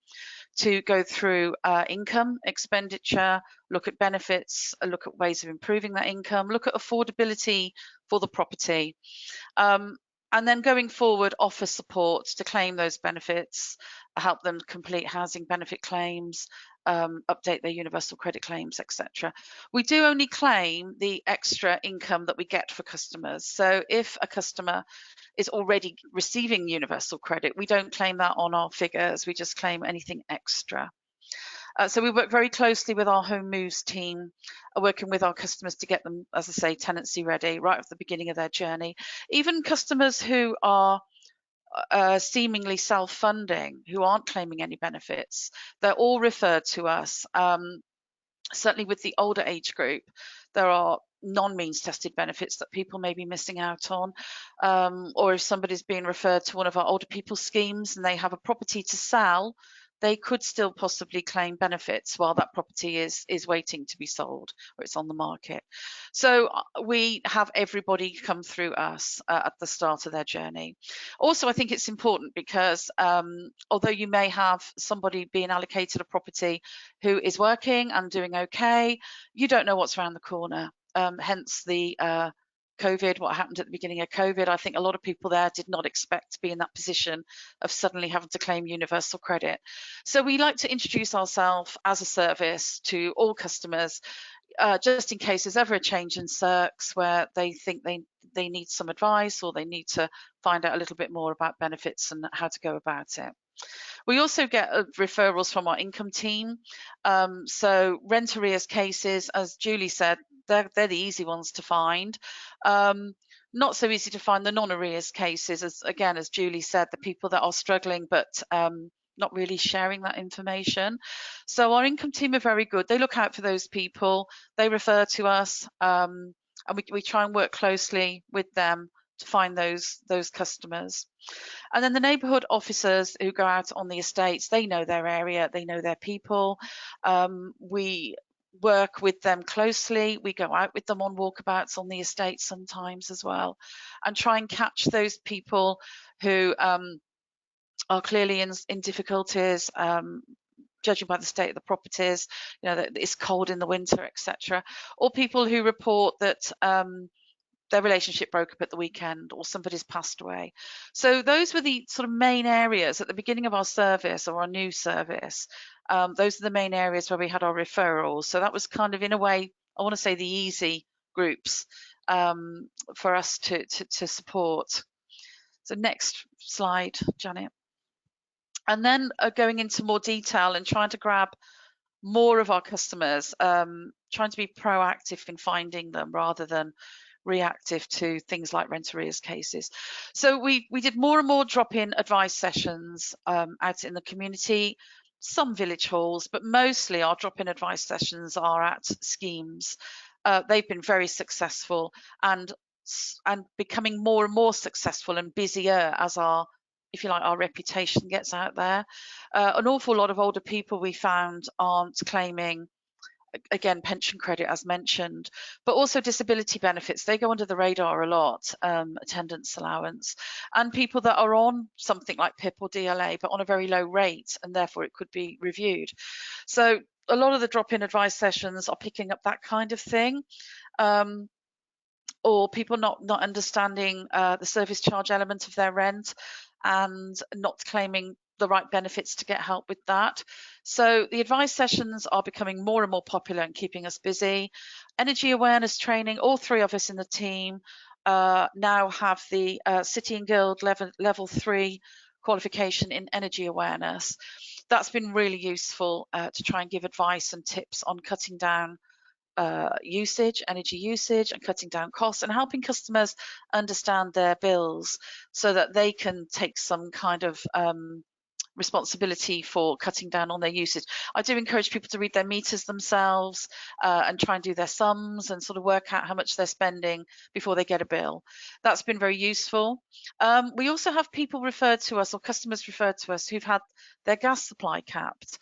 to go through income, expenditure, look at benefits, look at ways of improving that income, look at affordability for the property. And then going forward, offer support to claim those benefits, help them complete housing benefit claims, update their universal credit claims, etc. We do only claim the extra income that we get for customers. So if a customer is already receiving universal credit, we don't claim that on our figures, we just claim anything extra. So we work very closely with our home moves team, working with our customers to get them, as I say, tenancy ready right at the beginning of their journey. Even customers who are seemingly self-funding, who aren't claiming any benefits, they're all referred to us. Certainly with the older age group, there are non-means tested benefits that people may be missing out on, or if somebody's being referred to one of our older people schemes and they have a property to sell they could still possibly claim benefits while that property is waiting to be sold or it's on the market. So we have everybody come through us at the start of their journey. Also, I think it's important because although you may have somebody being allocated a property who is working and doing okay, you don't know what's around the corner. Hence the COVID, what happened at the beginning of COVID. I think a lot of people there did not expect to be in that position of suddenly having to claim universal credit. So we like to introduce ourselves as a service to all customers, just in case there's ever a change in circs where they think they need some advice or they need to find out a little bit more about benefits and how to go about it. We also get referrals from our income team. So rent arrears cases, as Julie said, they're the easy ones to find. Not so easy to find the non-arrears cases, as Julie said, the people that are struggling but not really sharing that information. So our income team are very good. They look out for those people. They refer to us, and we try and work closely with them to find those customers. And then the neighbourhood officers who go out on the estates, they know their area, they know their people. We work with them closely. We go out with them on walkabouts on the estate sometimes as well, and try and catch those people who are clearly in difficulties, judging by the state of the properties, that it's cold in the winter, etc. Or people who report that their relationship broke up at the weekend or somebody's passed away. So those were the sort of main areas at the beginning of our service, or our new service. Those are the main areas where we had our referrals. So that was kind of, in a way, I want to say the easy groups for us to support. So next slide, Janet. And then going into more detail and trying to grab more of our customers, trying to be proactive in finding them rather than reactive to things like rent arrears cases. So we did more and more drop-in advice sessions out in the community, some village halls, but mostly our drop-in advice sessions are at schemes. They've been very successful and becoming more and more successful and busier as our, if you like, our reputation gets out there. An awful lot of older people we found aren't claiming, again, pension credit as mentioned, but also disability benefits. They go under the radar a lot, attendance allowance, and people that are on something like PIP or DLA, but on a very low rate, and therefore it could be reviewed. So a lot of the drop-in advice sessions are picking up that kind of thing. Or people not understanding the service charge element of their rent and not claiming the right benefits to get help with that. So the advice sessions are becoming more and more popular and keeping us busy. Energy awareness training, all three of us in the team now have the City and Guild level 3 qualification in energy awareness. That's been really useful to try and give advice and tips on cutting down energy usage, and cutting down costs, and helping customers understand their bills so that they can take some kind of responsibility for cutting down on their usage. I do encourage people to read their meters themselves and try and do their sums and sort of work out how much they're spending before they get a bill. That's been very useful. We also have people referred to us, or customers referred to us, who've had their gas supply capped.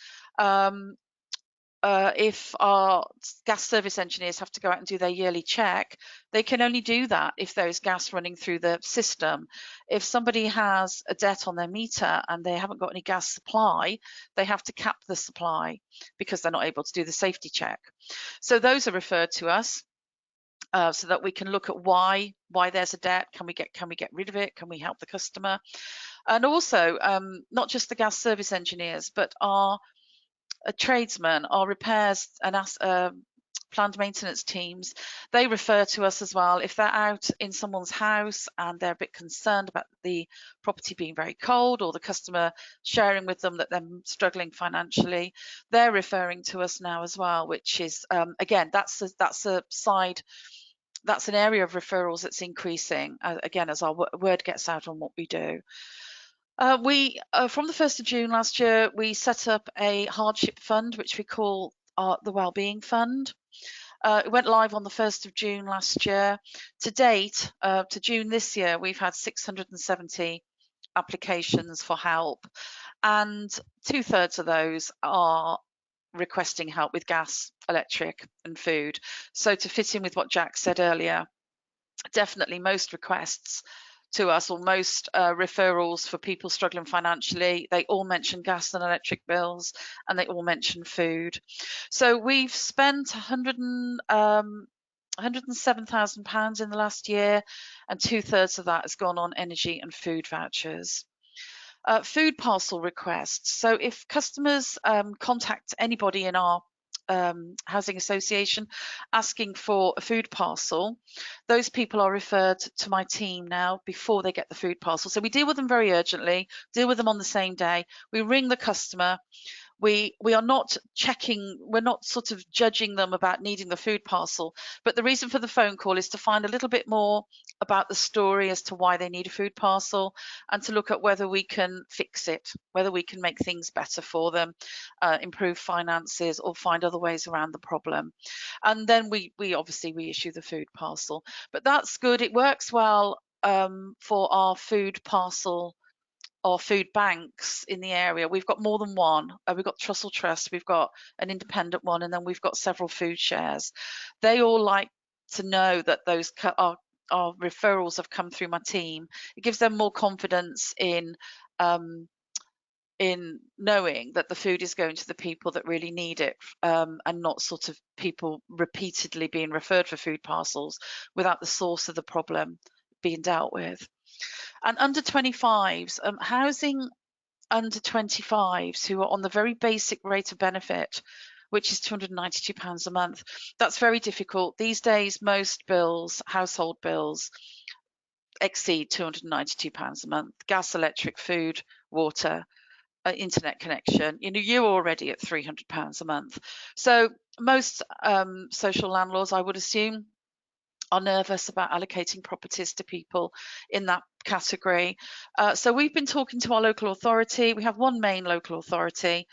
If our gas service engineers have to go out and do their yearly check, they can only do that if there's gas running through the system. If somebody has a debt on their meter and they haven't got any gas supply, they have to cap the supply because they're not able to do the safety check. So those are referred to us so that we can look at why there's a debt. Can we get rid of it? Can we help the customer? And also not just the gas service engineers, but our tradesmen, our repairs and planned maintenance teams, they refer to us as well. If they're out in someone's house and they're a bit concerned about the property being very cold, or the customer sharing with them that they're struggling financially, they're referring to us now as well, which is, again, that's a side, that's an area of referrals that's increasing, again, as our word gets out on what we do. From the 1st of June last year, we set up a hardship fund, which we call the Wellbeing Fund. It went live on the 1st of June last year. To date, to June this year, we've had 670 applications for help. and 2/3 of those are requesting help with gas, electric and food. So to fit in with what Jack said earlier, definitely most requests to us, or most referrals for people struggling financially, they all mention gas and electric bills, and they all mention food. So we've spent £107,000 in the last year, and 2/3 of that has gone on energy and food vouchers. Food parcel requests. So if customers contact anybody in our housing association asking for a food parcel, those people are referred to my team now before they get the food parcel. So we deal with them very urgently, deal with them on the same day. We ring the customer. We are not checking, we're not sort of judging them about needing the food parcel, but the reason for the phone call is to find a little bit more about the story as to why they need a food parcel, and to look at whether we can fix it, whether we can make things better for them, improve finances, or find other ways around the problem. And then we obviously we issue the food parcel. But that's good, it works well for our food parcel or food banks in the area. We've got more than one. We've got Trussell Trust, we've got an independent one, and then we've got several food shares. They all like to know that those our referrals have come through my team. It gives them more confidence in knowing that the food is going to the people that really need it, and not sort of people repeatedly being referred for food parcels without the source of the problem being dealt with. And under 25s, housing under 25s who are on the very basic rate of benefit, which is £292 a month. That's very difficult. These days, most bills, household bills, exceed £292 a month. Gas, electric, food, water, internet connection. You know, you're already at £300 a month. So most social landlords, I would assume, are nervous about allocating properties to people in that category. So we've been talking to our local authority. We have one main local authority,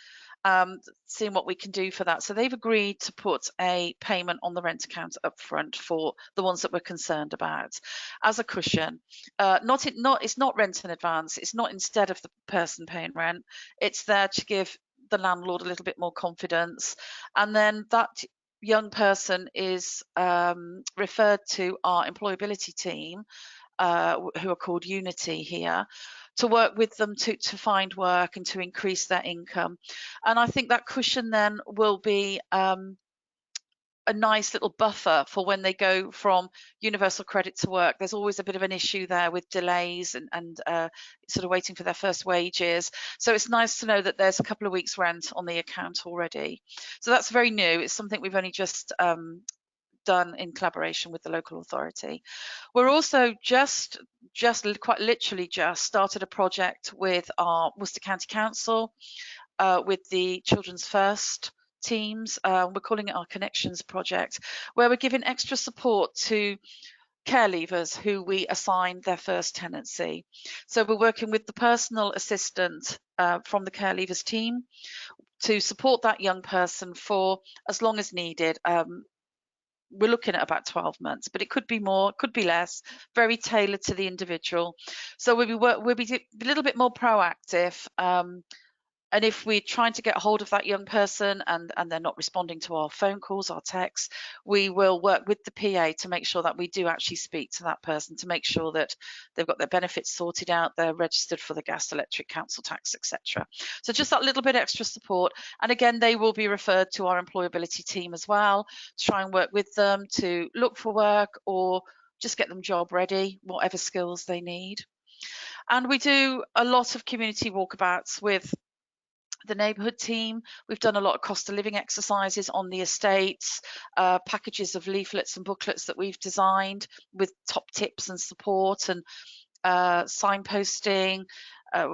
seeing what we can do for that. So they've agreed to put a payment on the rent account up front for the ones that we're concerned about as a cushion. It's not rent in advance. It's not instead of the person paying rent. It's there to give the landlord a little bit more confidence. And then that young person is referred to our employability team, who are called Unity here, to work with them to find work and to increase their income. And I think that cushion then will be a nice little buffer for when they go from universal credit to work. There's always a bit of an issue there with delays and sort of waiting for their first wages. So it's nice to know that there's a couple of weeks rent on the account already. So that's very new. It's something we've only just done in collaboration with the local authority. We're also just quite literally just started a project with our Worcester County Council, with the Children's First teams. We're calling it our Connections project, where we're giving extra support to care leavers who we assign their first tenancy. So we're working with the personal assistant from the care leavers team to support that young person for as long as needed. We're looking at about 12 months, but it could be more, could be less, very tailored to the individual. So we'll be a little bit more proactive. And if we're trying to get hold of that young person and they're not responding to our phone calls, our texts, we will work with the PA to make sure that we do actually speak to that person, to make sure that they've got their benefits sorted out, they're registered for the gas, electric, council tax, etc. So just that little bit extra support. And again, they will be referred to our employability team as well, to try and work with them to look for work or just get them job ready, whatever skills they need. And we do a lot of community walkabouts with the neighbourhood team. We've done a lot of cost of living exercises on the estates, packages of leaflets and booklets that we've designed with top tips and support and signposting,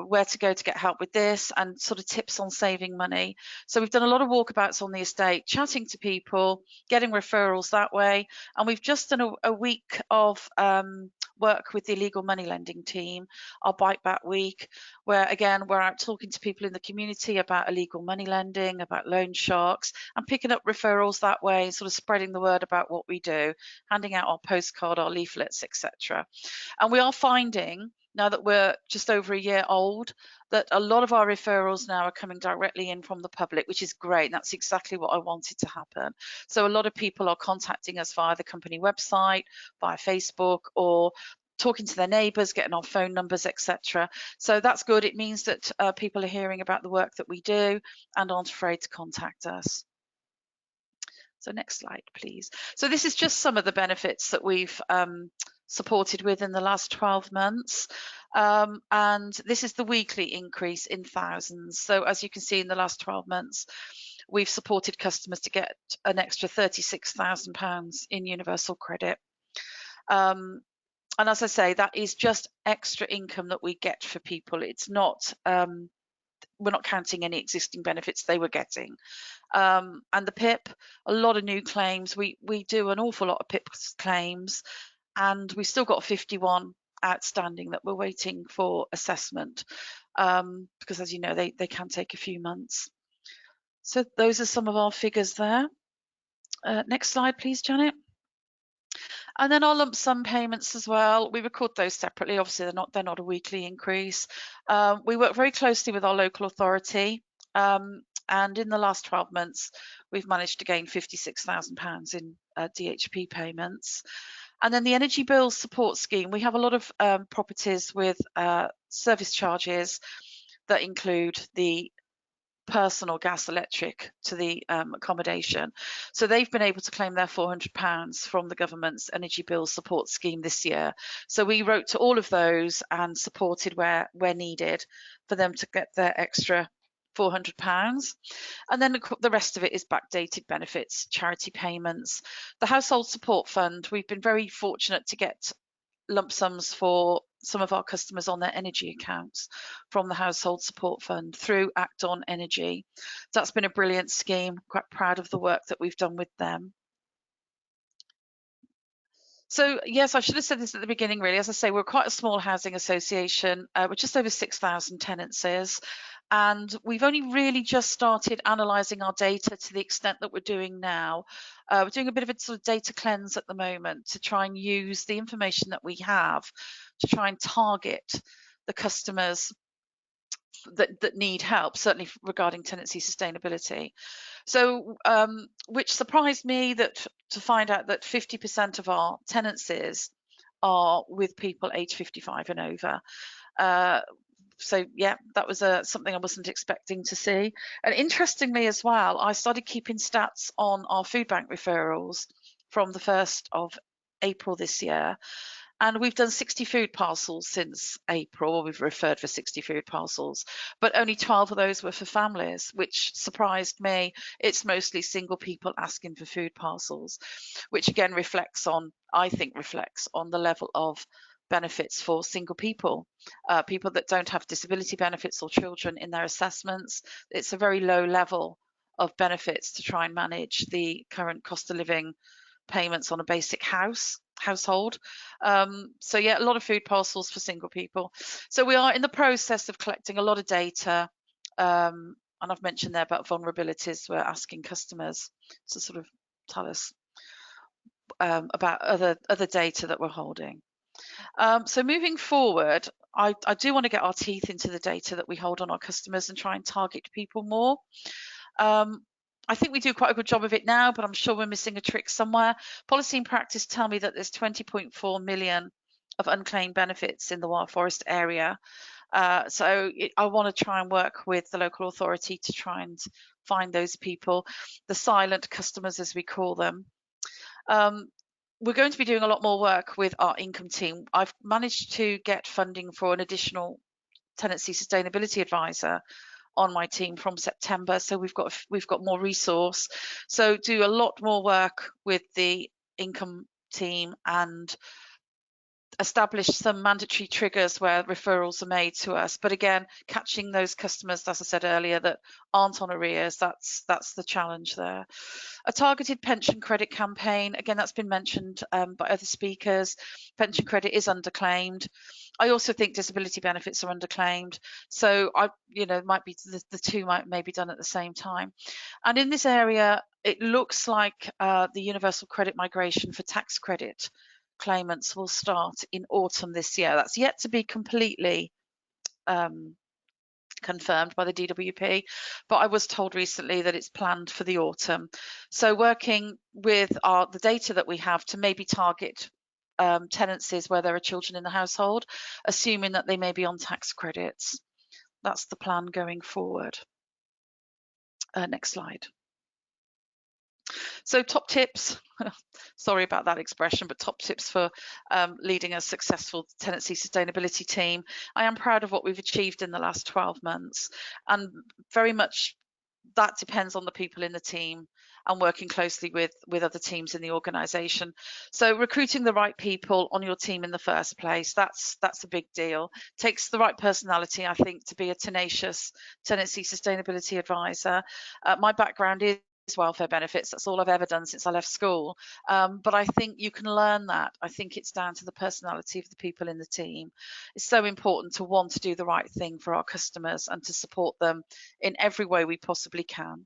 where to go to get help with this, and sort of tips on saving money. So we've done a lot of walkabouts on the estate, chatting to people, getting referrals that way. And we've just done a week of work with the illegal money lending team, our Bite Back week, where again we're out talking to people in the community about illegal money lending, about loan sharks, and picking up referrals that way, sort of spreading the word about what we do, handing out our postcard, our leaflets, etc. And we are finding now that we're just over a year old, that a lot of our referrals now are coming directly in from the public, which is great. That's exactly what I wanted to happen. So a lot of people are contacting us via the company website, via Facebook, or talking to their neighbours, getting our phone numbers, etc. So that's good. It means that people are hearing about the work that we do and aren't afraid to contact us. So next slide, please. So this is just some of the benefits that we've supported with in the last 12 months. And this is the weekly increase in thousands. So as you can see, in the last 12 months, we've supported customers to get an extra £36,000 in universal credit. And as I say, that is just extra income that we get for people. It's not, we're not counting any existing benefits they were getting. And the PIP, a lot of new claims. We do an awful lot of PIP claims, and we've still got 51 outstanding that we're waiting for assessment, because as you know, they can take a few months. So those are some of our figures there. Next slide, please, Janet. And then our lump sum payments as well, we record those separately. Obviously, they're not a weekly increase. We work very closely with our local authority, and in the last 12 months, we've managed to gain £56,000 in DHP payments. And then the energy bills support scheme, we have a lot of properties with service charges that include the personal gas electric to the accommodation. So they've been able to claim their £400 from the government's energy bill support scheme this year. So we wrote to all of those and supported where needed for them to get their extra £400. And then the rest of it is backdated benefits, charity payments. The household support fund, we've been very fortunate to get lump sums for some of our customers on their energy accounts from the household support fund through Act On Energy. That's been a brilliant scheme. Quite proud of the work that we've done with them. So yes, I should have said this at the beginning, really. As I say, we're quite a small housing association. We're just over 6,000 tenancies, and we've only really just started analysing our data to the extent that we're doing now. We're doing a bit of a sort of data cleanse at the moment to try and use the information that we have to try and target the customers that need help, certainly regarding tenancy sustainability. So, which surprised me to find out that 50% of our tenancies are with people aged 55 and over. So yeah, that was something I wasn't expecting to see. And interestingly as well, I started keeping stats on our food bank referrals from the 1st of April this year. And we've done 60 food parcels since April, or we've referred for 60 food parcels, but only 12 of those were for families, which surprised me. It's mostly single people asking for food parcels, which again I think reflects on the level of benefits for single people, people that don't have disability benefits or children in their assessments. It's a very low level of benefits to try and manage the current cost of living payments on a basic household. So yeah, a lot of food parcels for single people. So we are in the process of collecting a lot of data, and I've mentioned there about vulnerabilities. We're asking customers to sort of tell us about other data that we're holding. So moving forward, I do want to get our teeth into the data that we hold on our customers and try and target people more. I think we do quite a good job of it now, but I'm sure we're missing a trick somewhere. Policy and practice tell me that there's 20.4 million of unclaimed benefits in the Wild Forest area. So I want to try and work with the local authority to try and find those people, the silent customers as we call them. We're going to be doing a lot more work with our income team. I've managed to get funding for an additional tenancy sustainability advisor on my team from September, so we've got more resource. So do a lot more work with the income team and establish some mandatory triggers where referrals are made to us. But again, catching those customers, as I said earlier, that aren't on arrears, that's the challenge there. A targeted pension credit campaign, again, that's been mentioned by other speakers. Pension credit is underclaimed. I also think disability benefits are underclaimed. So might be the two may be done at the same time. And in this area, it looks like the universal credit migration for tax credit claimants will start in autumn this year. That's yet to be completely confirmed by the DWP, but I was told recently that it's planned for the autumn. So working with the data that we have to maybe target tenancies where there are children in the household, assuming that they may be on tax credits. That's the plan going forward. Next slide. So top tips, sorry about that expression, but top tips for leading a successful tenancy sustainability team. I am proud of what we've achieved in the last 12 months, and very much that depends on the people in the team and working closely with other teams in the organisation. So recruiting the right people on your team in the first place, that's a big deal. Takes the right personality, I think, to be a tenacious tenancy sustainability advisor. My background is welfare benefits. That's all I've ever done since I left school. But I think you can learn that. I think it's down to the personality of the people in the team. It's so important to want to do the right thing for our customers and to support them in every way we possibly can.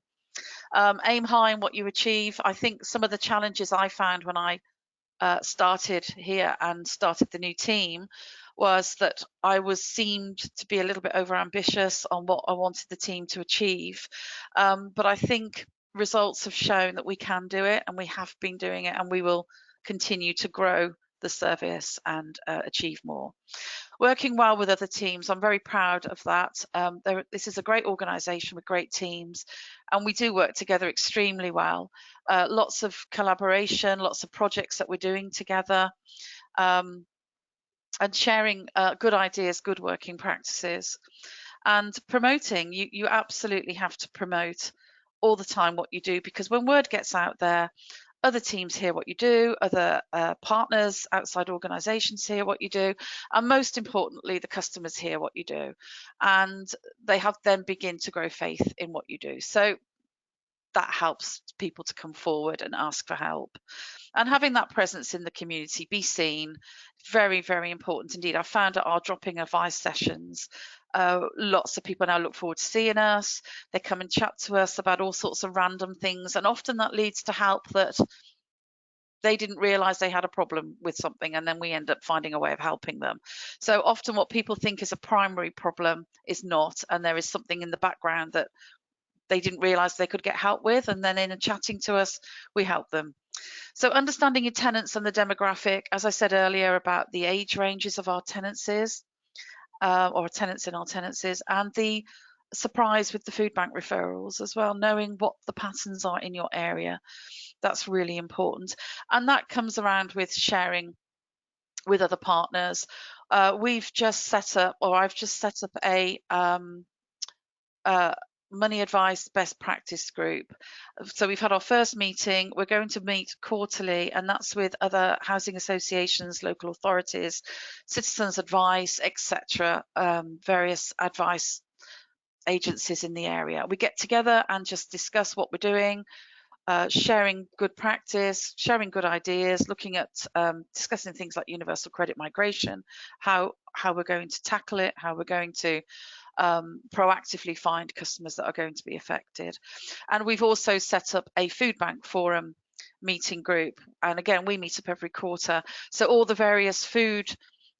Aim high in what you achieve. I think some of the challenges I found when I started here and started the new team was that I seemed to be a little bit overambitious on what I wanted the team to achieve. But I think results have shown that we can do it, and we have been doing it, and we will continue to grow the service and achieve more. Working well with other teams, I'm very proud of that. This is a great organisation with great teams, and we do work together extremely well. Lots of collaboration, lots of projects that we're doing together, and sharing good ideas, good working practices. And promoting, you absolutely have to promote all the time what you do, because when word gets out there, other teams hear what you do, other partners, outside organisations hear what you do, and most importantly, the customers hear what you do, and they then begin to grow faith in what you do. So that helps people to come forward and ask for help. And having that presence in the community, be seen, very, very important indeed. I found at our dropping advice sessions, lots of people now look forward to seeing us. They come and chat to us about all sorts of random things, and often that leads to help that they didn't realise they had a problem with something, and then we end up finding a way of helping them. So often what people think is a primary problem is not, and there is something in the background that they didn't realise they could get help with, and then in chatting to us, we help them. So understanding your tenants and the demographic, as I said earlier about the age ranges of our tenancies, or tenants in our tenancies, and the surprise with the food bank referrals as well, knowing what the patterns are in your area. That's really important. And that comes around with sharing with other partners. We've just set up, or I've just set up a money advice best practice group. So we've had our first meeting. We're going to meet quarterly, and that's with other housing associations, local authorities, citizens advice, etc., various advice agencies in the area. We get together and just discuss what we're doing, sharing good practice, sharing good ideas, looking at discussing things like universal credit migration, how we're going to tackle it, how we're going to proactively find customers that are going to be affected. And we've also set up a food bank forum meeting group, and again we meet up every quarter, so all the various food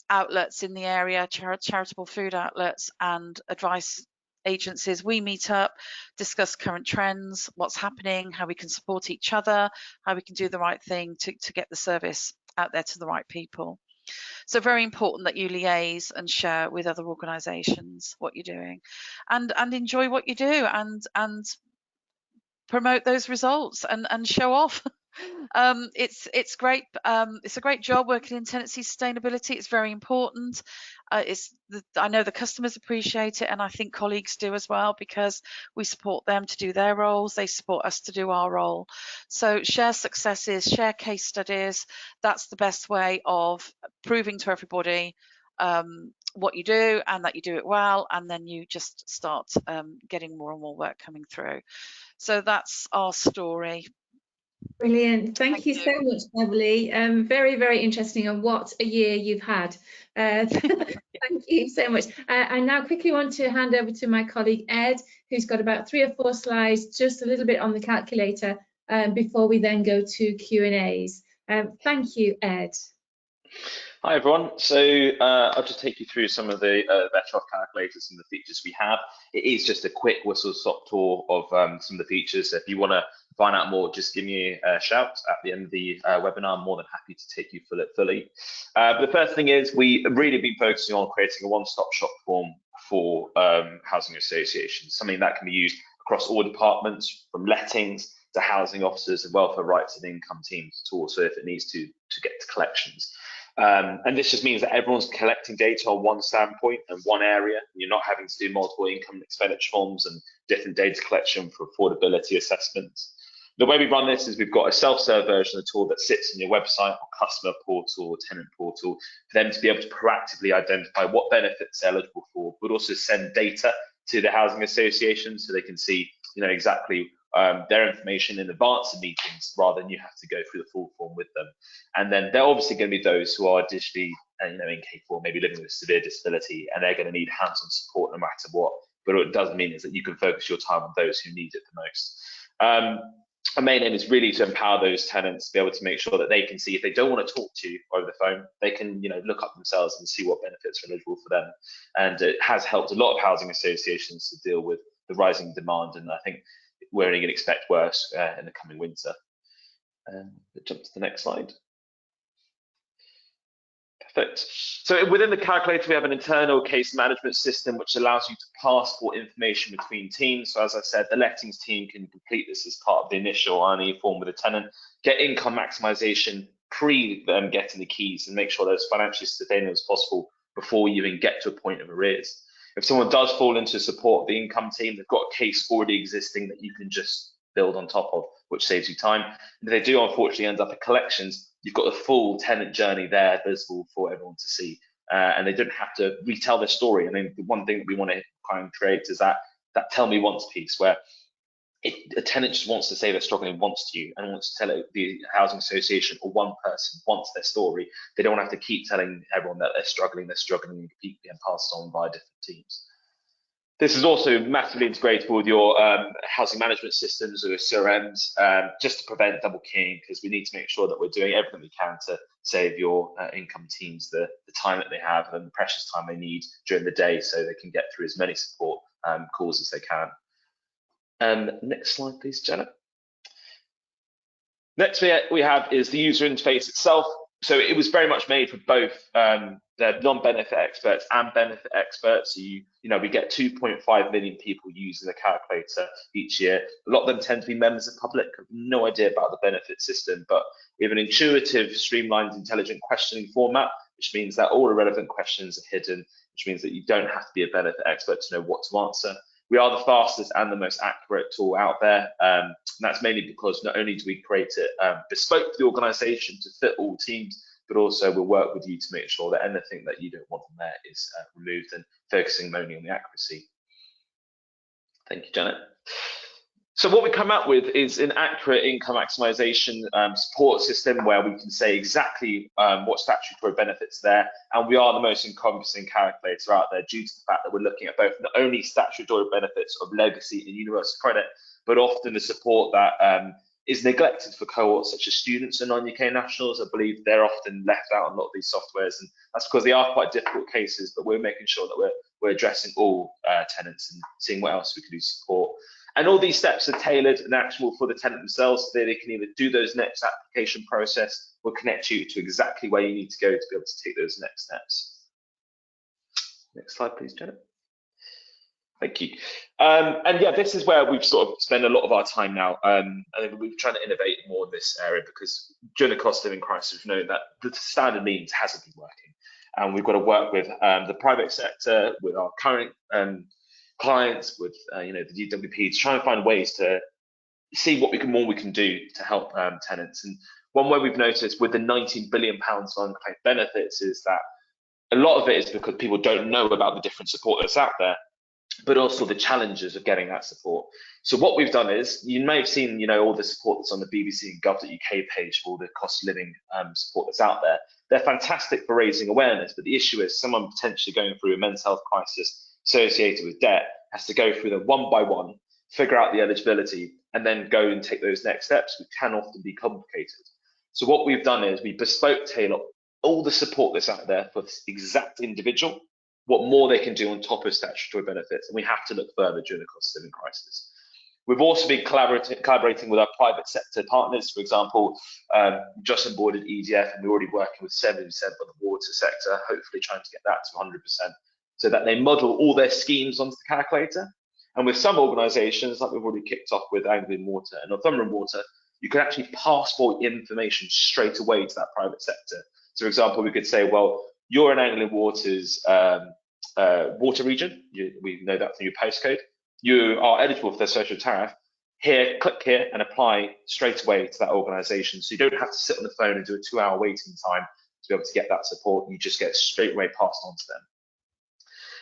outlets in the area, charitable food outlets and advice agencies, we meet up, discuss current trends, what's happening, how we can support each other, how we can do the right thing to get the service out there to the right people. So very important that you liaise and share with other organisations what you're doing, and enjoy what you do, and promote those results and show off. It's great. It's a great job working in tenancy sustainability. It's very important. I know the customers appreciate it, and I think colleagues do as well, because we support them to do their roles. They support us to do our role. So share successes, share case studies. That's the best way of proving to everybody what you do, and that you do it well, and then you just start getting more and more work coming through. So that's our story. Brilliant. Thank you so much, Beverly. Very, very interesting, and what a year you've had. Thank you so much. I now quickly want to hand over to my colleague Ed, who's got about 3 or 4 slides, just a little bit on the calculator, before we then go to Q&As. Thank you, Ed. Hi everyone. So I'll just take you through some of the better off calculators and the features we have. It is just a quick whistle-stop tour of some of the features. So if you want to find out more, just give me a shout at the end of the webinar. I'm more than happy to take you through it fully. But the first thing is we really been focusing on creating a one-stop shop form for housing associations, something that can be used across all departments, from lettings to housing officers and welfare rights and income teams, to also if it needs to get to collections. And this just means that everyone's collecting data on one standpoint and one area. You're not having to do multiple income and expenditure forms and different data collection for affordability assessments. The way we run this is we've got a self-serve version of the tool that sits on your website or customer portal or tenant portal for them to be able to proactively identify what benefits they're eligible for, but also send data to the housing association so they can see, exactly their information in advance of meetings rather than you have to go through the full form with them. And then there are obviously going to be those who are digitally, incapable, maybe living with severe disability, and they're going to need hands-on support no matter what. But what it does mean is that you can focus your time on those who need it the most. Our main aim is really to empower those tenants to be able to make sure that they can see if they don't want to talk to you over the phone, they can, look up themselves and see what benefits are eligible for them. And it has helped a lot of housing associations to deal with the rising demand, and I think we're only going to expect worse in the coming winter. Jump to the next slide. Perfect. So within the calculator, we have an internal case management system which allows you to passport information between teams. So as I said, the lettings team can complete this as part of the initial RNE form with a tenant, get income maximization pre them getting the keys, and make sure they're as financially sustainable as possible before you even get to a point of arrears. If someone does fall into support of the income team, they've got a case already existing that you can just build on top of, which saves you time. And if they do unfortunately end up at collections, you've got the full tenant journey there visible for everyone to see, and they don't have to retell their story. I mean, the one thing that we want to try and create is that tell me once piece, where a tenant just wants to say they're struggling once to you and wants to tell the housing association or one person wants their story. They don't have to keep telling everyone that they're struggling and keep being passed on by different teams. This is also massively integratable with your housing management systems or CRMs, just to prevent double keying, because we need to make sure that we're doing everything we can to save your income teams the time that they have and the precious time they need during the day so they can get through as many support calls as they can. Next slide, please, Jenna. Next we have is the user interface itself. So it was very much made for both the non-benefit experts and benefit experts. So we get 2.5 million people using the calculator each year. A lot of them tend to be members of the public, have no idea about the benefit system, but we have an intuitive, streamlined, intelligent questioning format, which means that all relevant questions are hidden, which means that you don't have to be a benefit expert to know what to answer. We are the fastest and the most accurate tool out there. And that's mainly because not only do we create it bespoke for the organisation to fit all teams, but also we'll work with you to make sure that anything that you don't want on there is removed, and focusing mainly on the accuracy. Thank you, Janet. So what we come up with is an accurate income maximisation support system where we can say exactly what statutory benefits are there, and we are the most encompassing calculator out there due to the fact that we're looking at both not only statutory benefits of legacy and universal credit, but often the support that is neglected for cohorts such as students and non-UK nationals. I believe they're often left out on a lot of these softwares, and that's because they are quite difficult cases, but we're making sure that we're addressing all tenants and seeing what else we can do to support. And all these steps are tailored and actionable for the tenant themselves, so they can either do those next application process or connect you to exactly where you need to go to be able to take those next steps. Next slide, please, Janet. Thank you. And yeah, this is where we've sort of spent a lot of our time now. And we're trying to innovate more in this area because during the cost of living crisis, we've known that the standard means hasn't been working. And we've got to work with the private sector, with our current clients, with the DWP, to try and find ways to see what more we can do to help tenants. And one way we've noticed with the £19 billion on unclaimed benefits is that a lot of it is because people don't know about the different support that's out there, but also the challenges of getting that support. So what we've done is, you may have seen, all the support that's on the BBC and gov.uk page for all the cost of living support that's out there. They're fantastic for raising awareness, but the issue is someone potentially going through a mental health crisis associated with debt has to go through them one by one, figure out the eligibility, and then go and take those next steps, which can often be complicated. So what we've done is we bespoke tailor all the support that's out there for this exact individual, what more they can do on top of statutory benefits. And we have to look further during the cost of living crisis. We've also been collaborating with our private sector partners. For example, just onboarded EDF, and we're already working with 70% of the water sector, hopefully trying to get that to 100%, so that they model all their schemes onto the calculator. And with some organisations, like we've already kicked off with Anglian Water and Northumberland Water, you can actually passport information straight away to that private sector. So, for example, we could say, well, you're in Anglian Water's water region. We know that from your postcode. You are eligible for the social tariff. Here, click here and apply straight away to that organisation. So you don't have to sit on the phone and do a 2-hour waiting time to be able to get that support. You just get straight away passed on to them.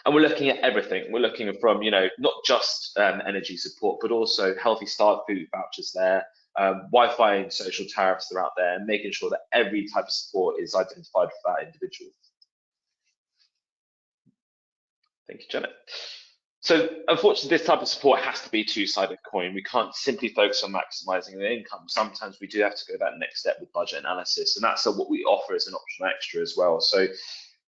And we're looking at everything. We're looking from, not just energy support, but also healthy start food vouchers there, Wi-Fi and social tariffs that are out there, and making sure that every type of support is identified for that individual. Thank you, Janet. So unfortunately, this type of support has to be a two-sided coin. We can't simply focus on maximising the income. Sometimes we do have to go that next step with budget analysis, and that's what we offer as an optional extra as well. So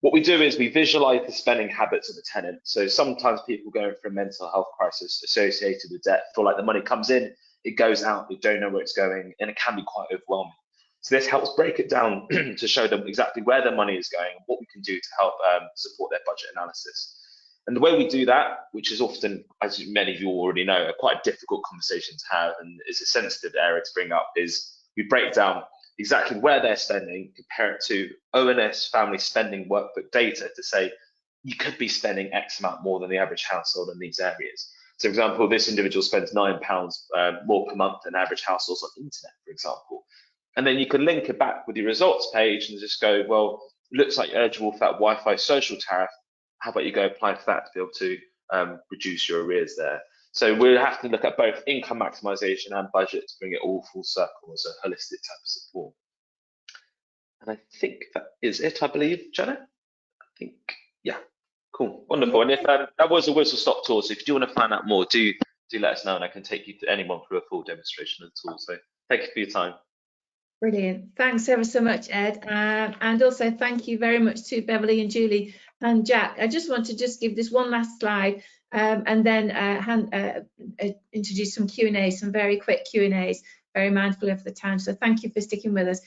what we do is we visualise the spending habits of the tenant. So sometimes people going through a mental health crisis associated with debt feel like the money comes in, it goes out, they don't know where it's going, and it can be quite overwhelming. So this helps break it down to show them exactly where their money is going and what we can do to help support their budget analysis. And the way we do that, which is often, as many of you already know, a quite difficult conversation to have and is a sensitive area to bring up, is we break down exactly where they're spending, compare it to ONS family spending workbook data to say, you could be spending X amount more than the average household in these areas. So, for example, this individual spends £9 more per month than average households on internet, for example. And then you can link it back with your results page and just go, well, looks like you're eligible for that Wi-Fi social tariff. How about you go apply for that to be able to reduce your arrears there? So we'll have to look at both income maximisation and budget to bring it all full circle as a holistic type of support. And I think that is it, I believe, Janet. I think, yeah, cool, wonderful. And if that was a whistle-stop tour, so if you do want to find out more, do let us know, and I can take you to anyone through a full demonstration of the tool. So thank you for your time. Brilliant. Thanks ever so much, Ed. And also thank you very much to Beverly and Julie and Jack. I just want to give this one last slide and then introduce some Q&A, some very quick Q&As, very mindful of the time. So thank you for sticking with us.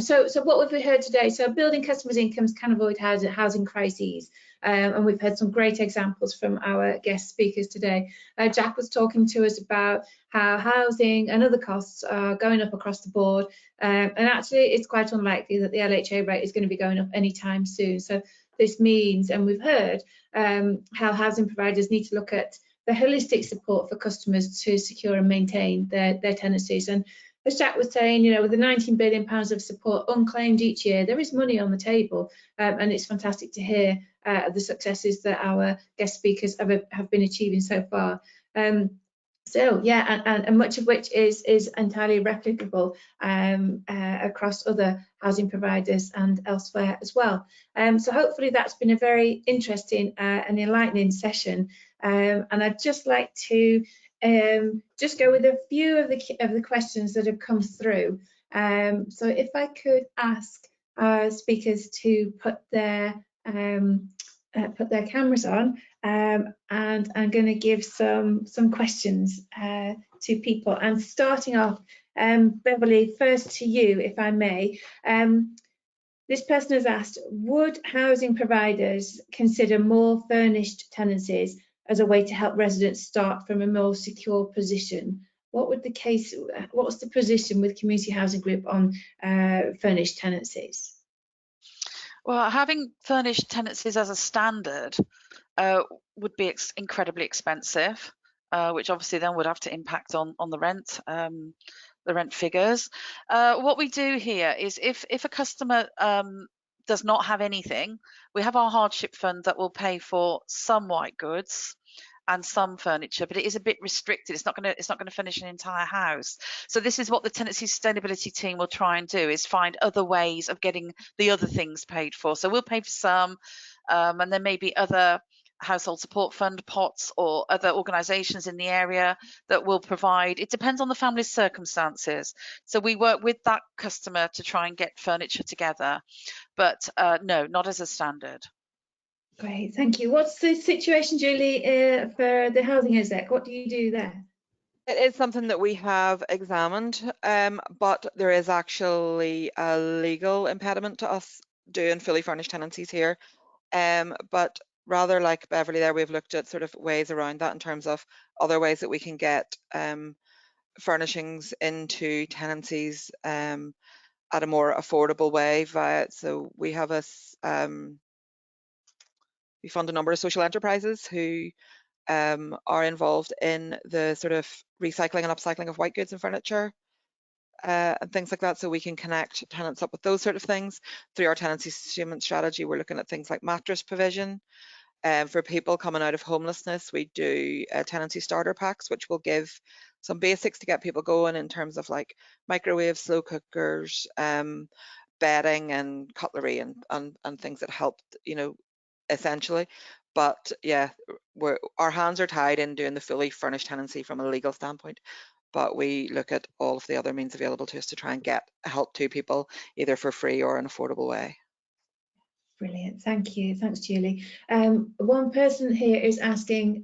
So what we've heard today, so building customers' incomes can avoid housing crises. And we've had some great examples from our guest speakers today. Jack was talking to us about how housing and other costs are going up across the board. And actually, it's quite unlikely that the LHA rate is going to be going up anytime soon. So this means, and we've heard, how housing providers need to look at the holistic support for customers to secure and maintain their tenancies. And as Jack was saying, with the £19 billion of support unclaimed each year, there is money on the table, and it's fantastic to hear the successes that our guest speakers have been achieving so far. So yeah, and much of which is entirely replicable across other housing providers and elsewhere as well. So hopefully that's been a very interesting and enlightening session. And I'd just like to just go with a few of the questions that have come through. So if I could ask our speakers to put their cameras on, and I'm going to give some questions to people. And starting off, Beverly, first to you, if I may. This person has asked, would housing providers consider more furnished tenancies as a way to help residents start from a more secure position? What's the position with Community Housing Group on furnished tenancies? Well, having furnished tenancies as a standard would be incredibly expensive, which obviously then would have to impact on the rent figures. What we do here is if a customer does not have anything, we have our hardship fund that will pay for some white goods and some furniture, but it is a bit restricted. It's not going to furnish an entire house. So this is what the tenancy sustainability team will try and do, is find other ways of getting the other things paid for. So we'll pay for some, and there may be other household support fund pots or other organisations in the area that will provide. It depends on the family's circumstances. So we work with that customer to try and get furniture together. but no, not as a standard. Great, thank you. What's the situation, Julie, for the housing exec? What do you do there? It is something that we have examined, but there is actually a legal impediment to us doing fully furnished tenancies here. But rather like Beverly there, we've looked at sort of ways around that in terms of other ways that we can get furnishings into tenancies at a more affordable way via, so we have we fund a number of social enterprises who are involved in the sort of recycling and upcycling of white goods and furniture and things like that, so we can connect tenants up with those sort of things. Through our tenancy sustainment strategy, we're looking at things like mattress provision. For people coming out of homelessness, we do tenancy starter packs, which will give some basics to get people going in terms of like microwaves, slow cookers, bedding and cutlery and things that help, you know, essentially. But yeah, our hands are tied in doing the fully furnished tenancy from a legal standpoint, but we look at all of the other means available to us to try and get help to people either for free or an affordable way. Brilliant, thank you. Thanks, Julie. One person here is asking,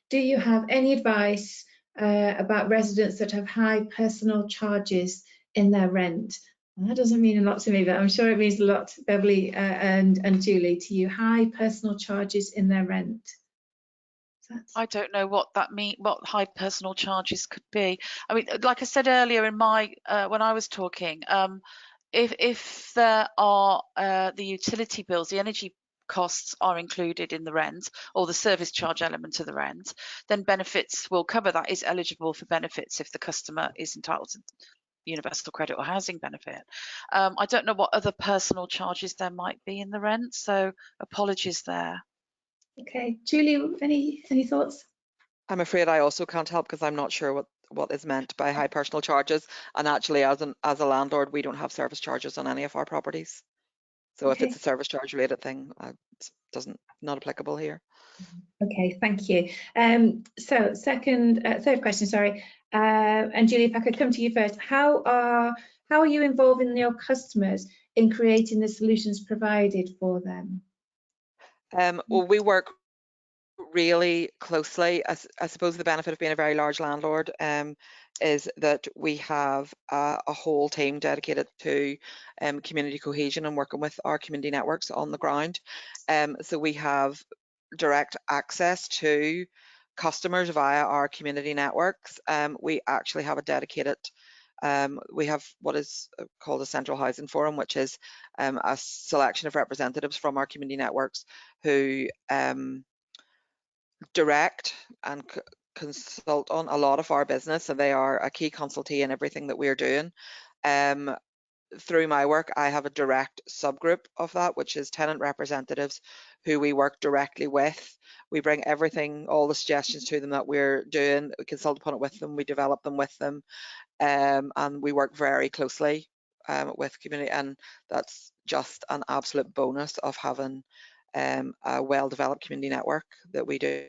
do you have any advice about residents that have high personal charges in their rent? Well, that doesn't mean a lot to me, but I'm sure it means a lot, Beverly and Julie, to you. High personal charges in their rent. I don't know what that what high personal charges could be. I mean, like I said earlier in my when I was talking, if there are the utility bills, the energy costs are included in the rent, or the service charge element of the rent, then benefits will cover that, is eligible for benefits if the customer is entitled to universal credit or housing benefit. I don't know what other personal charges there might be in the rent, so apologies there. Okay, Julie, any thoughts? I'm afraid I also can't help because I'm not sure what is meant by high personal charges. And actually, as a landlord, we don't have service charges on any of our properties. So Okay. if it's a service charge related thing, it not applicable here. Okay, thank you. So third question, sorry. And Julie, if I could come to you first, how are you involving your customers in creating the solutions provided for them? Well, we work really closely. I suppose the benefit of being a very large landlord is that we have a whole team dedicated to community cohesion and working with our community networks on the ground. So we have direct access to customers via our community networks. We actually have a dedicated we have what is called a central housing forum, which is a selection of representatives from our community networks who direct and consult on a lot of our business, so they are a key consultee in everything that we're doing. Through my work, I have a direct subgroup of that, which is tenant representatives who we work directly with. We bring everything, all the suggestions to them that we're doing, we consult upon it with them, we develop them with them, and we work very closely with community, and that's just an absolute bonus of having a well-developed community network that we do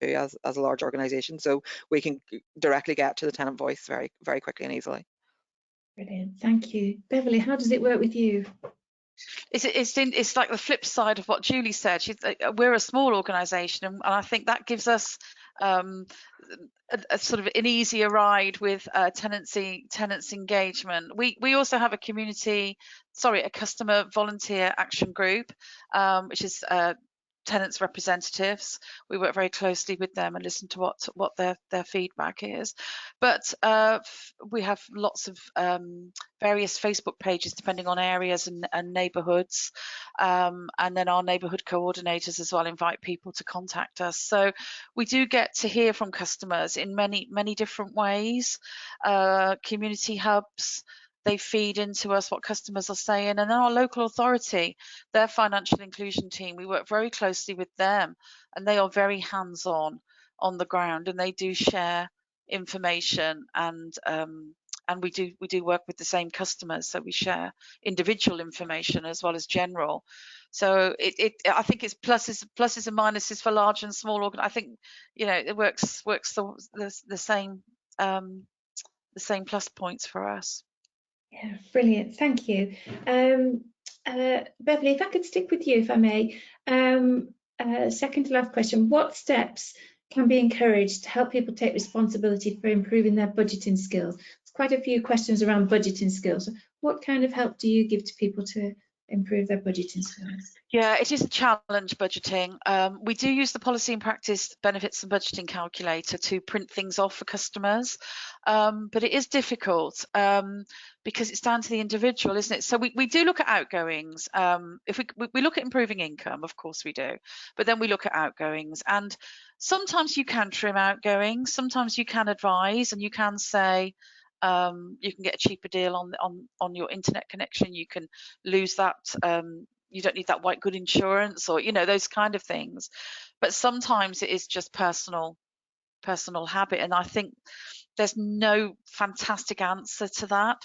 as a large organisation, so we can directly get to the tenant voice very, very quickly and easily. Brilliant, thank you. Beverly, how does it work with you? It's like the flip side of what Julie said. We're a small organisation, and I think that gives us a sort of an easier ride with tenants engagement. We also have a customer volunteer action group, which is tenants representatives. We work very closely with them and listen to what their feedback is. But we have lots of various Facebook pages depending on areas and neighbourhoods, and then our neighbourhood coordinators as well invite people to contact us. So we do get to hear from customers in many different ways. Community hubs, they feed into us what customers are saying, and then our local authority, their financial inclusion team, we work very closely with them, and they are very hands-on on the ground, and they do share information, and we do work with the same customers, so we share individual information as well as general. So I think it's pluses and minuses for large and small I think, you know, it works the same plus points for us. Yeah, brilliant. Thank you. Beverly, if I could stick with you, if I may. Second to last question, what steps can be encouraged to help people take responsibility for improving their budgeting skills? There's quite a few questions around budgeting skills. What kind of help do you give to people to improve their budgeting skills? Yeah, it is a challenge budgeting. We do use the policy and practice benefits and budgeting calculator to print things off for customers, but it is difficult because it's down to the individual, isn't it? So we do look at outgoings. If we look at improving income, of course we do, but then we look at outgoings, and sometimes you can trim outgoings, sometimes you can advise, and you can say, you can get a cheaper deal on your internet connection. You can lose that. You don't need that white good insurance, or those kind of things. But sometimes it is just personal habit, and I think there's no fantastic answer to that.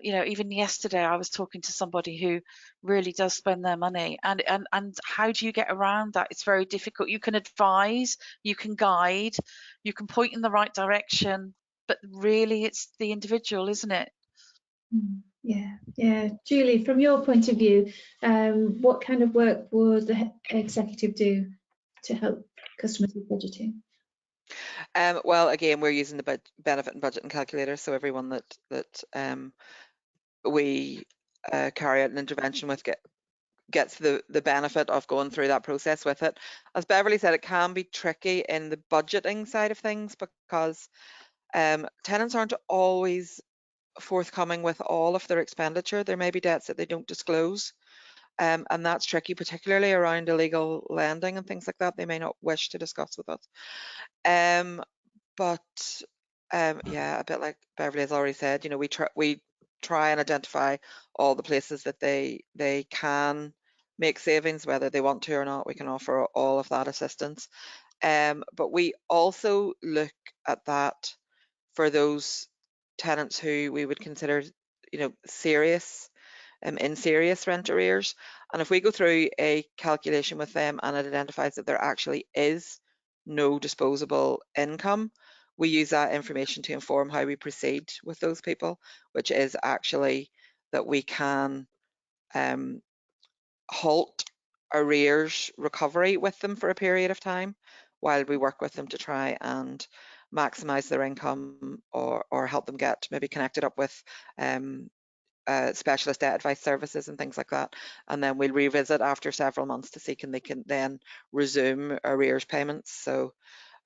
Even yesterday I was talking to somebody who really does spend their money, and how do you get around that? It's very difficult. You can advise, you can guide, you can point in the right direction, but really it's the individual, isn't it? Yeah. Julie, from your point of view, what kind of work would the executive do to help customers with budgeting? Well, again, we're using the benefit and budgeting calculator, so everyone that we carry out an intervention with gets the benefit of going through that process with it. As Beverly said, it can be tricky in the budgeting side of things because tenants aren't always forthcoming with all of their expenditure. There may be debts that they don't disclose, and that's tricky, particularly around illegal lending and things like that. They may not wish to discuss with us. Yeah, a bit like Beverly has already said, we try and identify all the places that they can make savings, whether they want to or not. We can offer all of that assistance. But we also look at that for those tenants who we would consider, serious, in serious rent arrears. And if we go through a calculation with them and it identifies that there actually is no disposable income, we use that information to inform how we proceed with those people, which is actually that we can halt arrears recovery with them for a period of time while we work with them to try and maximize their income or help them get maybe connected up with specialist debt advice services and things like that. And then we'll revisit after several months to see they can then resume arrears payments. So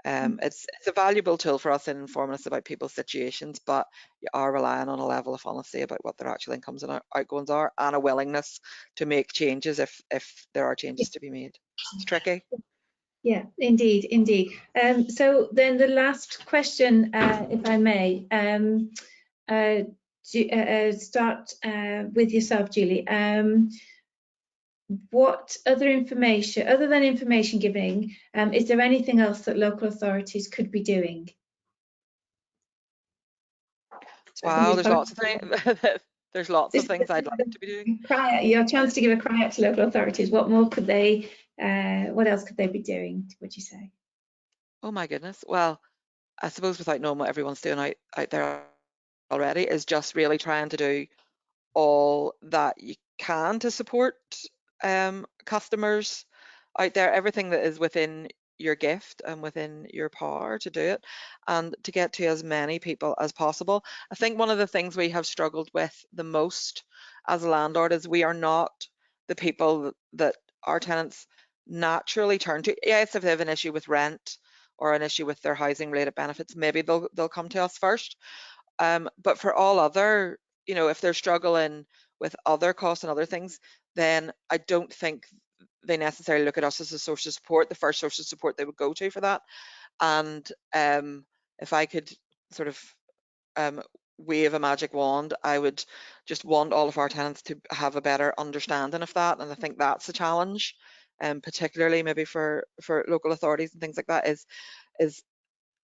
it's a valuable tool for us in informing us about people's situations, but you are relying on a level of honesty about what their actual incomes and outgoings are, and a willingness to make changes if there are changes to be made. It's tricky. Yeah, indeed. So then the last question, if I may, start with yourself, Julie. What other information, other than information giving, is there anything else that local authorities could be doing? Wow, there's lots of things. There's lots of things I'd like to be doing. Your chance to give a cry out to local authorities. What more could they? What else could they be doing? Would you say? Oh my goodness. Well, I suppose without knowing what everyone's doing out there already, is just really trying to do all that you can to support customers out there, everything that is within your gift and within your power to do it, and to get to as many people as possible. I think one of the things we have struggled with the most as a landlord is we are not the people that our tenants naturally turn to. Yes, if they have an issue with rent or an issue with their housing related benefits, maybe they'll come to us first. But for all other, if they're struggling with other costs and other things, then I don't think they necessarily look at us as a source of support, the first source of support they would go to for that. And if I could sort of wave a magic wand, I would just want all of our tenants to have a better understanding of that. And I think that's a challenge, particularly maybe for local authorities and things like that, is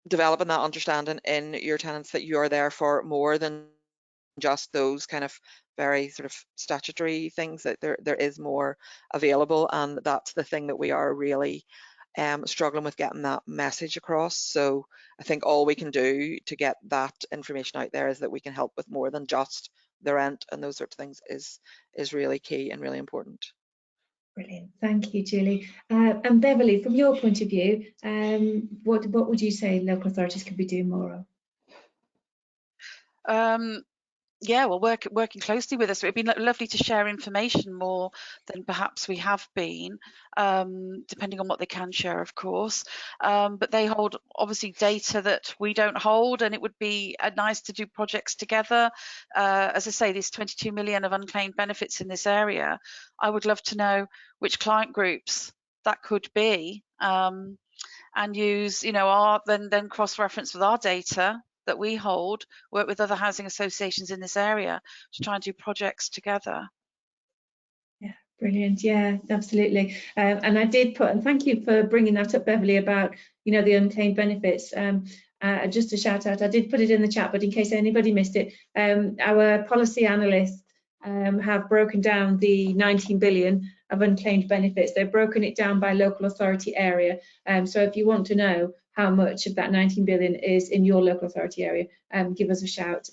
developing that understanding in your tenants that you are there for more than just those kind of very sort of statutory things, that there is more available, and that's the thing that we are really struggling with, getting that message across. So I think all we can do to get that information out there is that we can help with more than just the rent and those sorts of things is really key and really important. Brilliant, thank you, Julie. And Beverly, from your point of view, what would you say local authorities could be doing more of? Yeah, well, working closely with us. It'd be lovely to share information more than perhaps we have been, depending on what they can share, of course. But they hold obviously data that we don't hold, and it would be nice to do projects together. As I say, there's 22 million of unclaimed benefits in this area. I would love to know which client groups that could be, and use, our then cross-reference with our data that we hold, work with other housing associations in this area to try and do projects together. Yeah, brilliant. Yeah, absolutely. And I did put, and thank you for bringing that up, Beverly, about the unclaimed benefits. Just a shout out, I did put it in the chat, but in case anybody missed it, our policy analysts have broken down the 19 billion of unclaimed benefits. They've broken it down by local authority area. So if you want to know how much of that 19 billion is in your local authority area, give us a shout.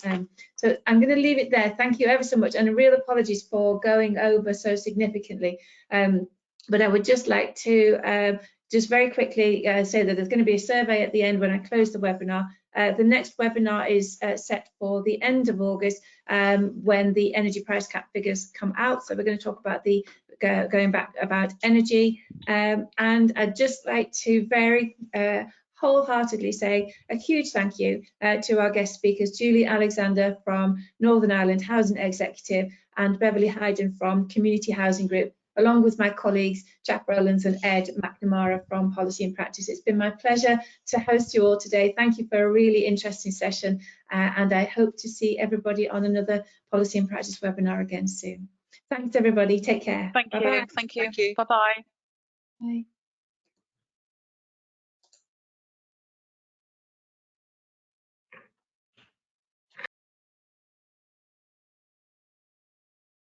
So I'm going to leave it there. Thank you ever so much, and real apologies for going over so significantly. But I would just like to just very quickly say that there's going to be a survey at the end when I close the webinar. The next webinar is set for the end of August, when the energy price cap figures come out. So we're going to talk about the going back about energy, and I'd just like to very wholeheartedly say a huge thank you to our guest speakers, Julie Alexander from Northern Ireland Housing Executive and Beverly Hayden from Community Housing Group, along with my colleagues Jack Rowlands and Ed McNamara from Policy and Practice. It's been my pleasure to host you all today. Thank you for a really interesting session, and I hope to see everybody on another Policy and Practice webinar again soon. Thanks everybody, take care. Thank Bye-bye. you. Thank you. Bye-bye. Bye.